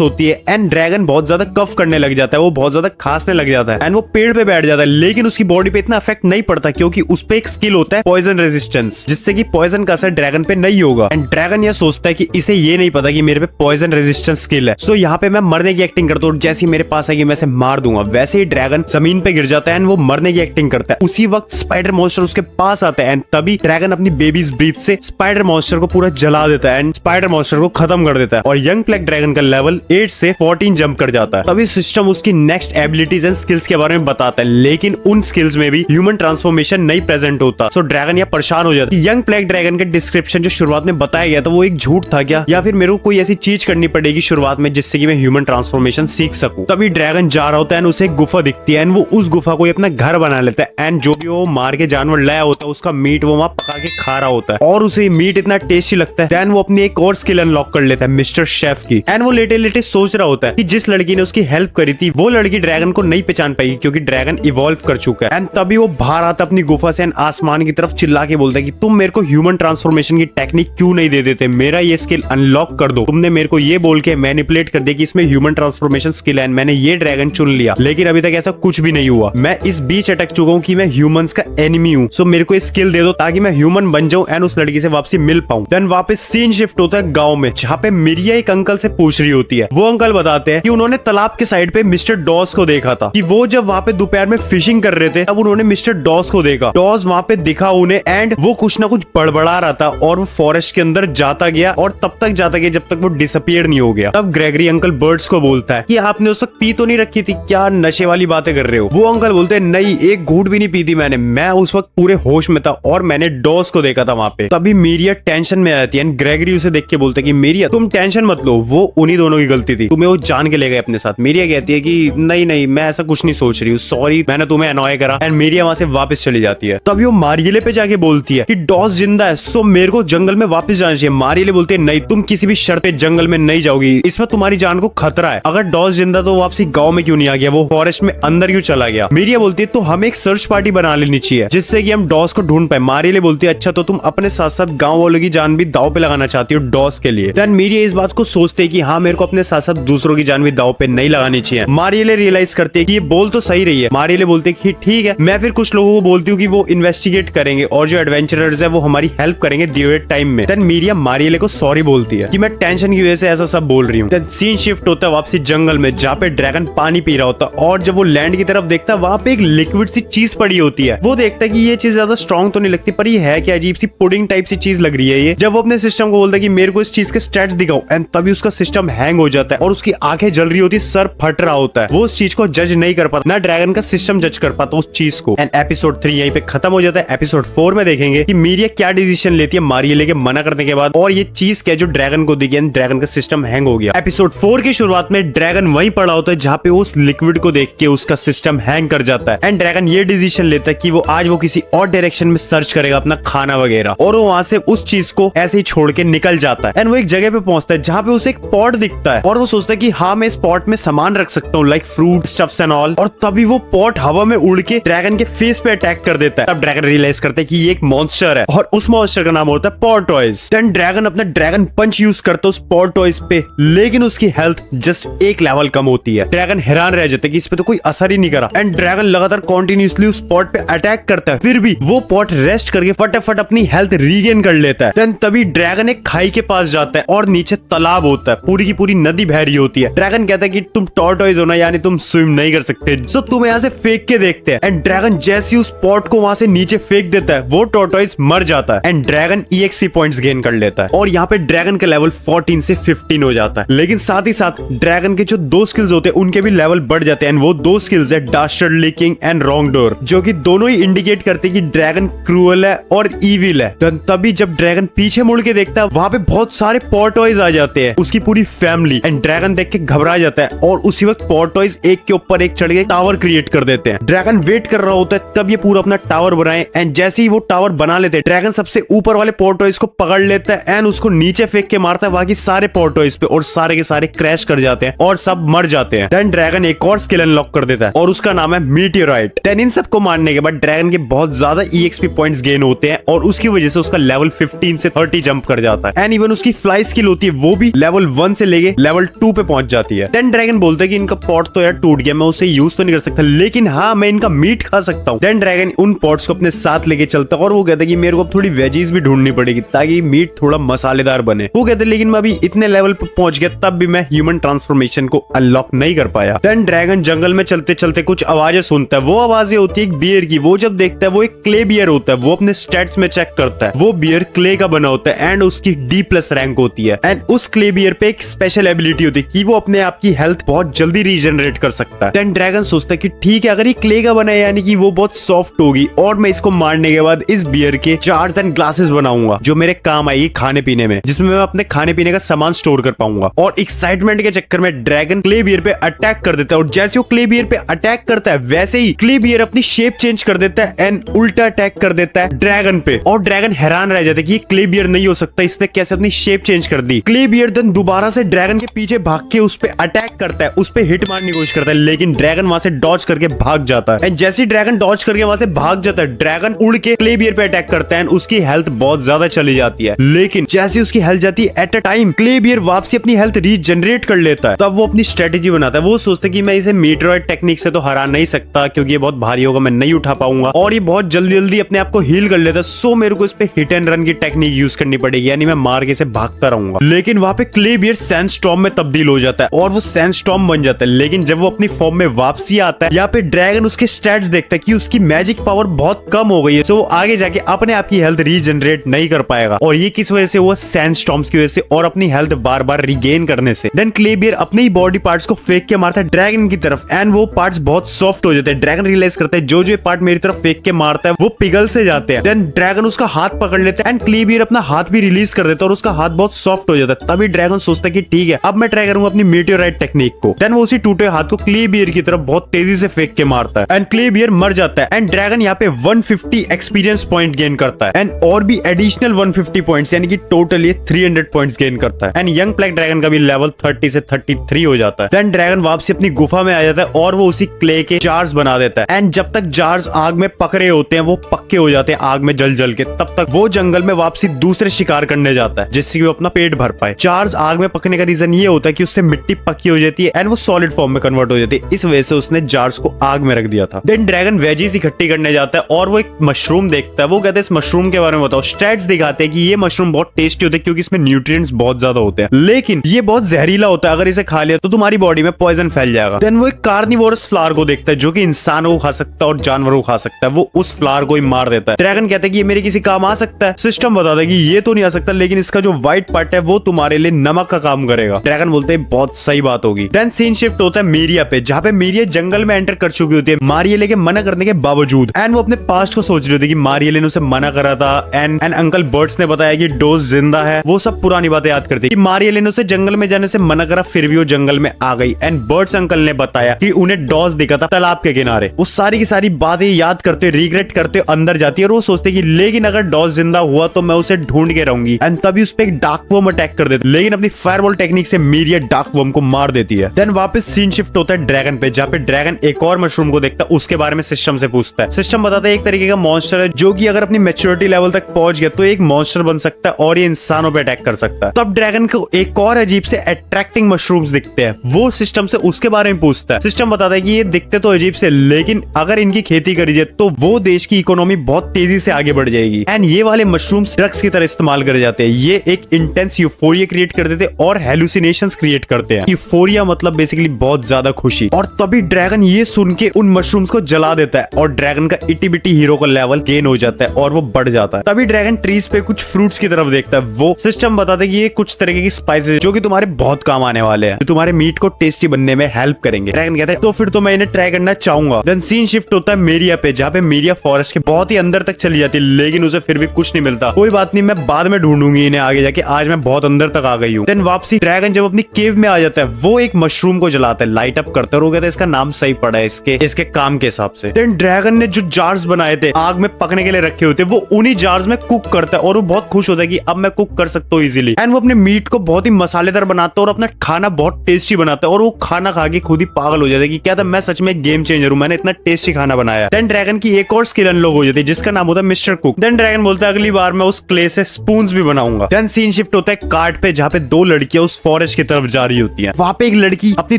होती है एंड ड्रैगन बहुत ज्यादा कफ करने लग जाता है, वो बहुत ज्यादा खांसने लग जाता है एंड वो पेड़ पे बैठ जाता है। लेकिन उसकी बॉडी पे इतना इफेक्ट नहीं पड़ता क्योंकि उस पे एक स्किल होता है पॉइजन रेजिस्टेंस, जिससे कि पॉइजन का असर ड्रैगन पे नहीं होगा। एंड ड्रैगन ये सोचता है कि इसे ये नहीं पता कि मेरे पे पॉइजन रेजिस्टेंस स्किल है, सो यहाँ पे मैं मरने की एक्टिंग करता हूँ, जैसे मेरे पास आएगी मैं इसे मार दूंगा। वैसे ही ड्रैगन जमीन पे गिर जाता है एंड वो मरने की एक्टिंग करता है। उसी वक्त स्पाइडर मॉन्स्टर उसके पास आता है एंड तभी ड्रैगन अपनी बेबीज ब्रीथ से स्पाइडर मॉन्स्टर को पूरा जला देता है एंड स्पाइडर मॉन्स्टर को खत्म कर देता है और यंग ब्लैक ड्रैगन का लेवल 8 से 14 जंप कर जाता है। तभी सिस्टम उसकी नेक्स्ट एबिलिटीज एंड स्किल्स के बारे में बताता है, लेकिन उन स्किल्स में भी ह्यूमन ट्रांसफॉर्मेशन नहीं प्रेजेंट होता। सो ड्रैगन यहाँ परेशान हो जाता है। यंग ब्लैक ड्रैगन का डिस्क्रिप्शन जो शुरुआत में बताया गया था वो एक झूठ था क्या, या फिर मेरे को कोई ऐसी चीज करनी पड़ेगी शुरुआत में जिससे कि मैं ह्यूमन ट्रांसफॉर्मेशन सीख सकूं। तभी ड्रैगन जा रहा होता है एंड उसे एक गुफा दिखती है एंड वो उस गुफा को अपना घर बना लेता है एंड जो भी वो मार के जानवर लाया होता है उसका मीट वो वहाँ पका के खा रहा होता है और उसे मीट इतना टेस्टी लगता है। देन वो अपनी एक और स्किल अनलॉक कर लेता है मिस्टर शेफ की। एंड वो लेटे लेटे सोच रहा होता है कि जिस लड़की ने उसकी हेल्प करी थी वो लड़की ड्रैगन को नहीं पहचान पाएगी क्योंकि ड्रैगन इवॉल्व कर चुका है। एंड तभी वो बाहर आता अपनी गुफा से आसमान की तरफ चिल्ला के बोलता है कि तुम मेरे को ह्यूमन ट्रांसफॉर्मेशन की टेक्निक क्यों नहीं दे देते, मेरा ये स्किल अनलॉक कर दो। तुमने मेरे को ये बोल के मैनिपुलेट कर दिया कि इसमें ह्यूमन ट्रांसफॉर्मेशन स्किल है, मैंने ये ड्रैगन चुन लिया, लेकिन अभी तक ऐसा कुछ भी नहीं हुआ। मैं इस बीच अटक चुका हूँ कि मैं ह्यूमंस का एनिमी हूँ। सो मेरे को स्किल दे दो ताकि मैं ह्यूमन बन जाऊं एंड उस लड़की से वापसी मिल पाऊं। देन वापस सीन शिफ्ट होता है गांव में जहाँ पे मिरिया एक अंकल से पूछ रही होती है। वो अंकल बताते हैं कि उन्होंने तालाब के साइड पे मिस्टर डॉस को देखा था कि वो जब वहाँ पे दोपहर में फिशिंग कर रहे थे तब उन्होंने मिस्टर डॉस को देखा। डॉस वहाँ पे दिखा उन्हें एंड वो कुछ ना कुछ बड़बड़ा रहा था और वो फॉरेस्ट के अंदर जाता गया और तब तक जाता गया जब तक वो डिसअपियर नहीं हो गया। तब ग्रेगरी अंकल बर्ड्स को बोलता है कि आपने उस वक्त पी तो नहीं रखी थी, क्या नशे वाली बातें कर रहे हो। वो अंकल बोलते हैं नहीं, एक घूंट भी नहीं पी थी मैंने, मैं उस वक्त पूरे होश में था और मैंने डॉस को देखा था वहाँ पे। तभी मीरिया टेंशन में आती है। ग्रेगरी उसे देख के बोलते हैं कि मीरिया तुम टेंशन मत लो, वो उन्हीं दोनों की गलती थी, तुम्हें वो जान के ले गए अपने साथ। मीरिया कहती है कि नहीं नहीं मैं ऐसा कुछ नहीं सोच रही हूँ, सॉरी मैंने तुम्हें अनॉय करा। एंड मीरिया वहाँ से वापस चली जाती है। तभी वो मारियले पे जाके बोलती है कि डॉस जिंदा है सो मेरे को जंगल में वापस जाना चाहिए। मारियले बोलते हैं नहीं, तुम किसी भी शर्त पे जंगल में नहीं जाओगी, इसमें तुम्हारी जान को खतरा है। अगर डॉस जिंदा तो वापसी गाँव में क्यों नहीं आ गया, वो फॉरेस्ट में अंदर क्यों चला गया। मीरिया बोलती है तो हमें एक सर्च पार्टी बना लेनी चाहिए जिससे कि हम डॉस को ढूंढ पाए। मारियले बोलती है अच्छा तो तुम अपने साथ साथ गांव वालों की जान भी दाव पे लगाना चाहती हो डॉस के लिए। देन मीरिया इस बात को सोचते है कि हाँ मेरे को अपने साथ साथ दूसरों की जान भी दाव पे नहीं लगानी चाहिए। मारियले रियलाइज करते है कि ये बोल तो सही रही है। मारियले बोलते है कि ठीक है, मैं फिर कुछ लोगों को बोलती हूँ कि वो इन्वेस्टिगेट करेंगे और जो एडवेंचरर्स है वो हमारी हेल्प करेंगे दिए हुए टाइम में। देन मीरिया मारियले को सॉरी बोलती है कि मैं टेंशन की वजह से ऐसा सब बोल रही हूँ। देन सीन शिफ्ट होता है वापसी जंगल में जहाँ पे ड्रैगन पानी पी रहा होता है और जब वो लैंड की तरफ देखता है वहाँ पे एक लिक्विड सी चीज पड़ी होती है। वो देखता है कि ये चीज ज्यादा स्ट्रॉन्ग तो नहीं लगती पर ये है क्या अजीब सी पुडिंग टाइप सी चीज लग रही है ये। जब वो अपने सिस्टम को बोलता है कि मेरे को इस चीज के स्टैट्स दिखाओ एंड तभी उसका सिस्टम हैंग हो जाता है और उसकी आंखें जल रही होती है, सर फट रहा होता है। वो उस चीज को जज नहीं कर पाता, ना ड्रैगन का सिस्टम जज कर पाता उस चीज को। एंड एपिसोड 3 यहीं पे खत्म हो जाता है। एपिसोड 4 में देखेंगे कि मीरिया क्या डिसीजन लेती है मारियले के मना करने के बाद और ये चीज क्या जो ड्रैगन को दिखी एंड ड्रैगन का सिस्टम हैंग हो गया। एपिसोड 4 की शुरुआत में ड्रैगन वहीं पड़ा होता है जहाँ पे उस लिक्विड को देख के उसका सिस्टम हैंग कर जाता है एंड ड्रैगन ये डिसीजन लेता है कि वो आज वो किसी और डायरेक्शन में सर्च करेगा अपना खाना वगैरह और वो वहां से उस चीज को ऐसे ही छोड़ के निकल जाता है। एंड वो एक जगह पे पहुंचता है जहाँ पे उसे एक पॉट दिखता है और वो सोचता है कि हाँ मैं इस पॉट में सामान रख सकता हूँ like fruit stuffs and all. और तभी वो पॉट हवा में उड़ के ड्रैगन के फेस पे अटैक कर देता है। तब ड्रैगन रियलाइज करता है कि ये एक मॉन्स्टर है और उस मॉन्स्टर का नाम होता है पॉर्टॉइज। देन ड्रैगन अपना ड्रैगन पंच यूज करता है उस पॉर्टॉइज पे, लेकिन उसकी हेल्थ जस्ट एक लेवल कम होती है। ड्रैगन हैरान रह जाता है कि इस पे तो कोई असर ही नहीं करा एंड ड्रैगन लगातार कॉन्टिन्यूसली उस पॉट पे अटैक करता है, फिर भी वो पॉट रेस्ट करके फटाफट अपनी हेल्थ रीगेन कर लेता है। देन तभी ड्रैगन एक खाई के पास जाता है और नीचे तालाब होता है, पूरी की पूरी नदी बह रही होती है। ड्रैगन कहता है कि तुम टॉर्टॉइज हो ना, यानी तुम स्विम नहीं कर सकते, सो तुम यहाँ से फेंक के देखते हैं। एंड ड्रैगन जैसे उस पॉट को वहां से नीचे फेंक देता है वो टॉर्टॉइज मर जाता है and dragon EXP points gain कर लेता है और यहाँ पे ड्रैगन का लेवल 14 से 15 हो जाता है। लेकिन साथ ही साथ ड्रैगन के जो 2 स्किल्स होते हैं उनके भी लेवल बढ़ जाते हैं एंड वो 2 स्किल्स है डास्टर्डली किंग एंड रॉन्ग डोर, जो कि दोनों ही इंडिकेट करते हैं कि ड्रैगन क्रूअल है और इविल है। तभी जब ड्रैगन पीछे मुड़ के देखता है वहां पे बहुत सारे पॉर्टॉइज आ जाते हैं, उसकी पूरी फैमिली। एंड ड्रैगन देख के घबरा जाता है और उसी वक्त पॉर्टॉइज एक के ऊपर एक चढ़ के टावर क्रिएट कर देते हैं। ड्रैगन वेट कर रहा होता है कब ये पूरा अपना टावर बनाए एंड जैसे ही वो टावर बना लेते हैं ड्रैगन सबसे ऊपर वाले पॉर्टॉइज को पकड़ लेता है एंड उसको नीचे फेंक के मारता है बाकी सारे पॉर्टॉइज पे और सारे के सारे क्रैश कर जाते हैं और सब मर जाते हैं। देन ड्रैगन एक और स्किल अनलॉक कर देता है और उसका नाम है मीटियोराइट। देन इन सबको मारने के बाद ड्रैगन के बहुत ज्यादा EXP पॉइंट्स गेन होते हैं और उसकी वजह से उसका लेवल 15 से 30 जंप कर जाता है एंड इवन उसकी फ्लाई स्किल होती है वो भी लेवल 1 से लेके लेवल 2 पे पहुंच जाती है। देन ड्रैगन बोलता है कि इनका पॉट तो यार टूट गया, मैं उसे यूज तो नहीं कर सकता, लेकिन हाँ मैं इनका मीट खा सकता हूँ। देन ड्रैगन उन पॉट्स को अपने साथ लेके चलता है और वो कहता है कि मेरे को थोड़ी वेजीज भी ढूंढनी पड़ेगी ताकि मीट थोड़ा मसालेदार बने। वो कहते हैं लेकिन मैं अभी इतने लेवल पे पहुंच गया तब भी मैं ह्यूमन ट्रांसफॉर्मेशन को अनलॉक नहीं कर पाया। देन ड्रैगन जंगल में चलते चलते कुछ आवाजें सुनता है, वो आवाजें होती है एक बियर की। वो जब देखता है वो एक क्ले बियर होता है, वो अपने स्टैट्स में चेक करता है, वो बियर क्ले का बना होता है एंड उसकी D+ रैंक होती है एंड उस क्ले बियर पे एक स्पेशल एबिलिटी होती है कि वो अपने आप की हेल्थ बहुत जल्दी रीजनरेट कर सकता है। देन ड्रैगन सोचता है कि ठीक है अगर ये क्ले का बना है यानी कि वो बहुत सॉफ्ट होगी और मैं इसको मारने के बाद इस बियर के जार्स एंड ग्लासेस बनाऊंगा जो मेरे काम आएगी खाने पीने में, जिसमें मैं अपने खाने पीने का सामान स्टोर कर पाऊंगा। और एक्साइटमेंट के चक्कर में ड्रैगन क्ले बियर पे अटैक कर देता है और जैसे वो क्ले बियर पे अटैक करता है वैसे ही क्ले बियर अपनी शेप चेंज चेंज कर देता है एंड उल्टा अटैक कर देता है ड्रैगन पे। और ड्रैगन हैरान रह जाता है कि ये क्ले बियर नहीं हो सकता, इसने कैसे अपनी शेप चेंज कर दी। क्ले बियर देन दोबारा से ड्रैगन के पीछे भाग के उस पे अटैक करता है, उस पे हिट मारने की कोशिश करता है, लेकिन ड्रैगन वहां से डॉज करके भाग जाता है। एंड जैसे ड्रैगन डॉज करके वहां से भाग जाता है, ड्रैगन उड़ के क्ले बियर पे अटैक करता है एंड उसकी हेल्थ बहुत ज्यादा चली जाती है। लेकिन जैसे उसकी हेल्थ जाती है, at a time clay bear वापसी अपनी हेल्थ रीजनरेट कर लेता है। तब वो अपनी स्ट्रेटेजी बनाता है। वो सोचता है कि मैं इसे मीटरॉइड टेक्निक से तो हरा नहीं सकता क्योंकि ये बहुत भारी होगा, मैं नहीं उठा पाऊंगा, और ये बहुत जल्दी जल्दी अपने आप को हील कर लेता है। सो मेरे को इस पे हिट एंड रन की टेक्निक यूज करनी पड़ेगी, यानी मैं मार के इसे भागता रहूंगा। लेकिन वहां पे क्ले बियर सैंडस्टॉर्म में तब्दील हो जाता है और वो सैंडस्टॉर्म बन जाता है। लेकिन जब वो अपनी फॉर्म में वापसी आता है, यहाँ पे ड्रैगन उसके स्टैट्स देखता है कि उसकी मैजिक पावर बहुत कम हो गई है, सो वो आगे जाके अपने आप की हेल्थ रीजनरेट नहीं कर पाएगा। और ये किस वजह से हुआ? सैंडस्टॉर्म्स की वजह से और अपनी हेल्थ बार बार रिगेन करने से। देन क्ले बियर अपने ही बॉडी पार्ट्स को फेंक के मारता है ड्रैगन की तरफ एंड वो पार्ट्स बहुत सॉफ्ट हो जाते हैं। ड्रैगन रियलाइज करता है जो जो पार्ट मेरी तरफ फेंक के मारता है वो पिघल से जाते हैं। देन ड्रैगन उसका हाथ पकड़ लेता है एंड क्ले बियर अपना हाथ भी रिलीज कर देता है और उसका हाथ बहुत सॉफ्ट हो जाता है। तभी ड्रैगन सोचता है कि ठीक है, अब मैं ट्राई करूंगा अपनी मीटियोराइट टेक्निक को। देन वो उसी टूटे हाथ को क्ले बियर की तरफ बहुत तेजी से फेंक के मारता है एंड क्ले बियर मर जाता है। एंड ड्रैगन यहाँ पे 150 एक्सपीरियंस पॉइंट गेन करता है एंड और भी एडिशनल 150 पॉइंट्स, यानी कि टोटल ये 300 पॉइंट्स गेन करता है। एंड यंग ब्लैक ड्रैगन का भी लेवल 30 से 33 हो जाता है। देन ड्रैगन वापसी अपनी गुफा में आ जाता है और वो उसी क्ले के जार्स बना देता है। एंड जब तक जार्स आग में पकड़े होते हैं, वो पक्के हो जाते हैं आग में जल जल के, तब तक वो जंगल में वापसी दूसरे शिकार करने जाता है जिससे वो अपना पेट भर पाए। जार्स आग में पकने का रीजन ये होता है कि उससे मिट्टी पक्की हो जाती है एंड वो सॉलिड फॉर्म में कन्वर्ट हो जाती है। इस वजह से उसने जार्स को आग में रख दिया था। देन ड्रैगन वेजीज इकट्ठी करने जाता है और वो एक मशरूम देखता है। वो कहते हैं इस मशरूम के बारे में बताओ। स्टैट्स दिखाते हैं कि ये मशरूम बहुत टेस्टी होता है क्योंकि इसमें न्यूट्रिएंट्स बहुत ज्यादा होते हैं, लेकिन ये बहुत जहरीला होता है। अगर इसे खा लिया तो तुम्हारी बॉडी में पॉइजन फैल जाएगा। देन वो एक कार्निवोरस फ्लावर को देखता है जो कि इंसानों को खा सकता है और जानवरों को खा सकता है। वो उस फ्लावर को ही मार देता है। ड्रैगन कहता है कि ये मेरे किसी काम आ सकता है। सिस्टम बताता है कि ये तो नहीं आ सकता, लेकिन इसका जो व्हाइट पार्ट है वो तुम्हारे लिए नमक का काम करेगा। ड्रैगन बोलते हैं बहुत सही बात होगी। देन सीन शिफ्ट होता है मीरिया पे, जहाँ पे मीरिया जंगल में एंटर कर चुकी होती है मारिएले के मना करने के बावजूद। एंड वो अपने पास्ट को सोच रही होती है कि मारिएले ने उसे मना करा था एंड अंकल बर्ड्स ने बताया कि डोज जिंदा है। वो सब पुरानी बातें याद करती है कि मारिएले ने उसे जंगल में जाने से मना करा, फिर भी वो जंगल में आ गई। एंड बर्ड्स अंकल ने बताया कि उन्हें डॉज दिखा था तालाब के किनारे। वो सारी की सारी बातें याद करते, रिग्रेट करते अंदर जाती है और वो सोचते कि लेकिन अगर डॉज जिंदा हुआ तो मैं उसे ढूंढ के रहूंगी। एंड तभी उस पे एक डार्क वर्म अटैक कर देता है, लेकिन अपनी फायरबॉल टेक्निक से मीरिया डार्क वर्म को मार देती है। देन वापस सीन शिफ्ट होता है ड्रैगन पे, जहाँ पे ड्रैगन एक और मशरूम को देखता है, उसके बारे में सिस्टम से पूछता है। सिस्टम बताता है एक तरीके का मॉन्स्टर है जो कि अगर अपनी मैच्योरिटी लेवल तक पहुंच गया तो एक मॉन्स्टर बन सकता है और ये इंसानों पे अटैक कर सकता है। तब ड्रैगन को एक और अजीब से अट्रैक्टिंग मशरूम्स दिखते हैं। वो सिस्टम से उसके बारे में पूछता है। सिस्टम बताता है कि ये दिखते तो अजीब से, लेकिन अगर इनकी खेती करी जाए तो वो देश की इकोनॉमी बहुत तेजी से आगे बढ़ जाएगी। एंड ये वाले मशरूम्स ड्रग्स की तरह इस्तेमाल करे जाते हैं। ये एक इंटेंस यूफोरिया क्रिएट कर देते हैं और हेलुसिनेशंस क्रिएट करते हैं। यूफोरिया मतलब बेसिकली बहुत ज्यादा खुशी। और तभी ड्रैगन ये सुन के उन मशरूम्स को जला देता है और ड्रैगन का इटी बिटी हीरो का लेवल गेन हो जाता है और वो बढ़ जाता है। तभी ड्रैगन ट्रीज पे कुछ फ्रूट्स की तरफ देखता है। वो सिस्टम बताता है कि ये कुछ तरह की स्पाइसेस जो कि तुम्हारे बहुत काम आने वाले हैं, जो तुम्हारे मीट को टेस्टी बनने में हेल्प करेंगे। ड्रैगन कहता है तो फिर तो मैं इन्हें ट्राई करना चाहूंगा। देन सीन शिफ्ट होता है मीरिया पे, जहाँ पे मीरिया फॉरेस्ट के बहुत ही अंदर तक चली जाती है, लेकिन उसे फिर भी कुछ नहीं मिलता। कोई बात नहीं, मैं बाद में ढूंढूंगी इन्हें आगे जाके, आज मैं बहुत अंदर तक आ गई हूँ। देन वापसी ड्रैगन जब अपनी केव में आ जाता है, वो एक मशरूम को जलाता है, लाइट अप करता है और वो कहता है इसका नाम सही पड़ा है इसके काम के हिसाब से। देन ड्रैगन ने जो जार्स बनाए थे आग में पकने के लिए रखे होते, वो उन्हीं जार्स में कुक करता है और वो बहुत खुश होता है कि अब मैं कुक कर सकता हूँ इजीली। एंड वो अपने मीट को बहुत ही मसालेदार बनाता है और अपना खाना बहुत टेस्टी बनाता है और वो खाना खा के खुद ही पागल हो जाता है कि क्या था, मैं सच में गेम चेंजर हूँ, मैंने इतना टेस्टी खाना बनाया। देन ड्रैगन की एक और स्किल अनलॉक हो जाती है जिसका नाम होता है मिस्टर कुक। देन ड्रैगन बोलता है अगली बार मैं उस क्ले से स्पून्स भी बनाऊंगा। देन सीन शिफ्ट होता है कार्ड पे, जहाँ पे दो लड़कियां उस फॉरेस्ट की तरफ जा रही होती हैं। वहाँ पे एक लड़की अपनी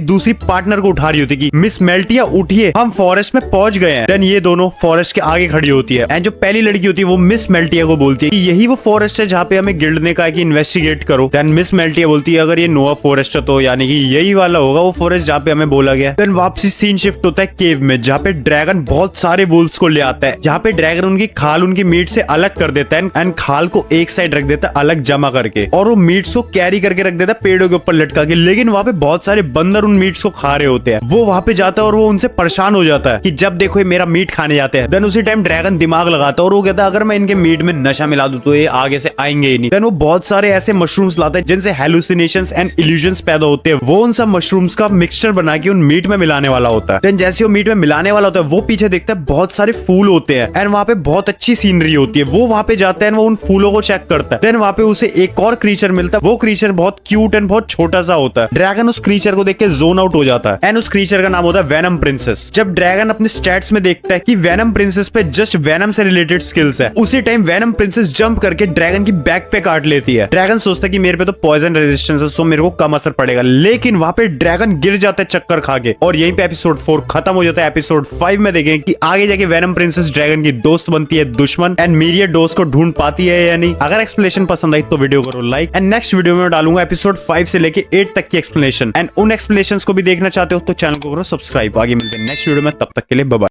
दूसरी पार्टनर को उठा रही होती है कि मिस मेल्टिया उठिए, हम फॉरेस्ट में पहुंच गए हैं। देन ये दोनों फॉरेस्ट के आगे खड़ी होती है एंड जो पहली लड़की होती है वो मिस मेल्टिया को बोलती है कि यही वो फॉरेस्ट है जहाँ पे हमें गिल्ड ने कहा कि इन्वेस्टिगेट करो। देन मिस मेल्टिया बोलती है अगर ये नोआ फॉरेस्ट है तो यानी कि यही वाला होगा वो फॉरेस्ट जहाँ पे हमें बोला गया। देन वापसी सीन शिफ्ट होता है केव में, जहाँ पे ड्रैगन बहुत सारे वुल्फ्स को ले आता है, जहाँ पे ड्रैगन उनकी खाल उनकी मीट से अलग कर देता है एंड खाल को एक साइड रख देता है अलग जमा करके, और वो मीट्स को कैरी करके रख देता है पेड़ों के ऊपर लटका के। लेकिन वहाँ पे बहुत सारे बंदर उन मीट्स को खा रहे होते हैं। वो वहाँ पे जाता है और वो उनसे परेशान हो जाता है कि जब देखो ये मेरा मीट खाने जाते हैं। देन उसी टाइम ड्रैगन दिमाग लगाता है और वो कहता है अगर मैं इनके मीट में नशा मिला दूं तो ये आगे से आएंगे ही नहीं। देन वो बहुत सारे ऐसे मशरूम्स लाता है जिनसे हेलुसिनेशंस एंड इल्यूजन्स पैदा होते हैं। वो उन सब मशरूम्स का मिक्सचर बना के उन मीट में मिलाने वाला होता है। देन जैसे वो मीट में मिलाने वाला होता है वो पीछे देखता है बहुत सारे फूल होते हैं एंड वहाँ पे बहुत अच्छी सीनरी होती है। वो वहाँ पे जाता है, वो उन फूलों को चेक करता है। देन वहाँ पे उसे एक और क्रीचर मिलता है। वो क्रीचर बहुत क्यूट एंड बहुत छोटा सा होता है। ड्रैगन उस क्रीचर को देख के जोन आउट हो जाता है एंड उस क्रीचर का नाम होता है वेनम प्रिंसेस। जब ड्रैगन अपने स्टैट्स में देखता है कि वेनम प्रिंसेस पे जस्ट वेनम से रिलेटेड स्किल्स है, उसी टाइम वेनम प्रिंसेस जंप करके ड्रैगन की बैक पे काट लेती है। ड्रैगन सोचता है कि मेरे पे तो पॉइजन रेजिस्टेंस है, सो मेरे को कम असर पड़ेगा, लेकिन वहां पे ड्रैगन गिर जाता है चक्कर खा के और यहीं पे एपिसोड 4 खत्म हो जाता है। एपिसोड 5 में देखें कि आगे जाके वेनम प्रिंसेस ड्रैगन की दोस्त बनती है दुश्मन एंड मीरिया दोस्त को ढूंढ पाती है या नहीं। अगर एक्सप्लेनेशन पसंद आई तो वीडियो करो लाइक एंड नेक्स्ट वीडियो में डालूंगा एपिसोड 5 से लेके 8 तक की एक्सप्लेनेशन एंड उन एक्सप्लेनेशंस को भी देखना चाहते हो तो चैनल को करो सब्सक्राइब। आगे मिलते हैं नेक्स्ट वीडियो में, तब तक के लिए बाय बाय।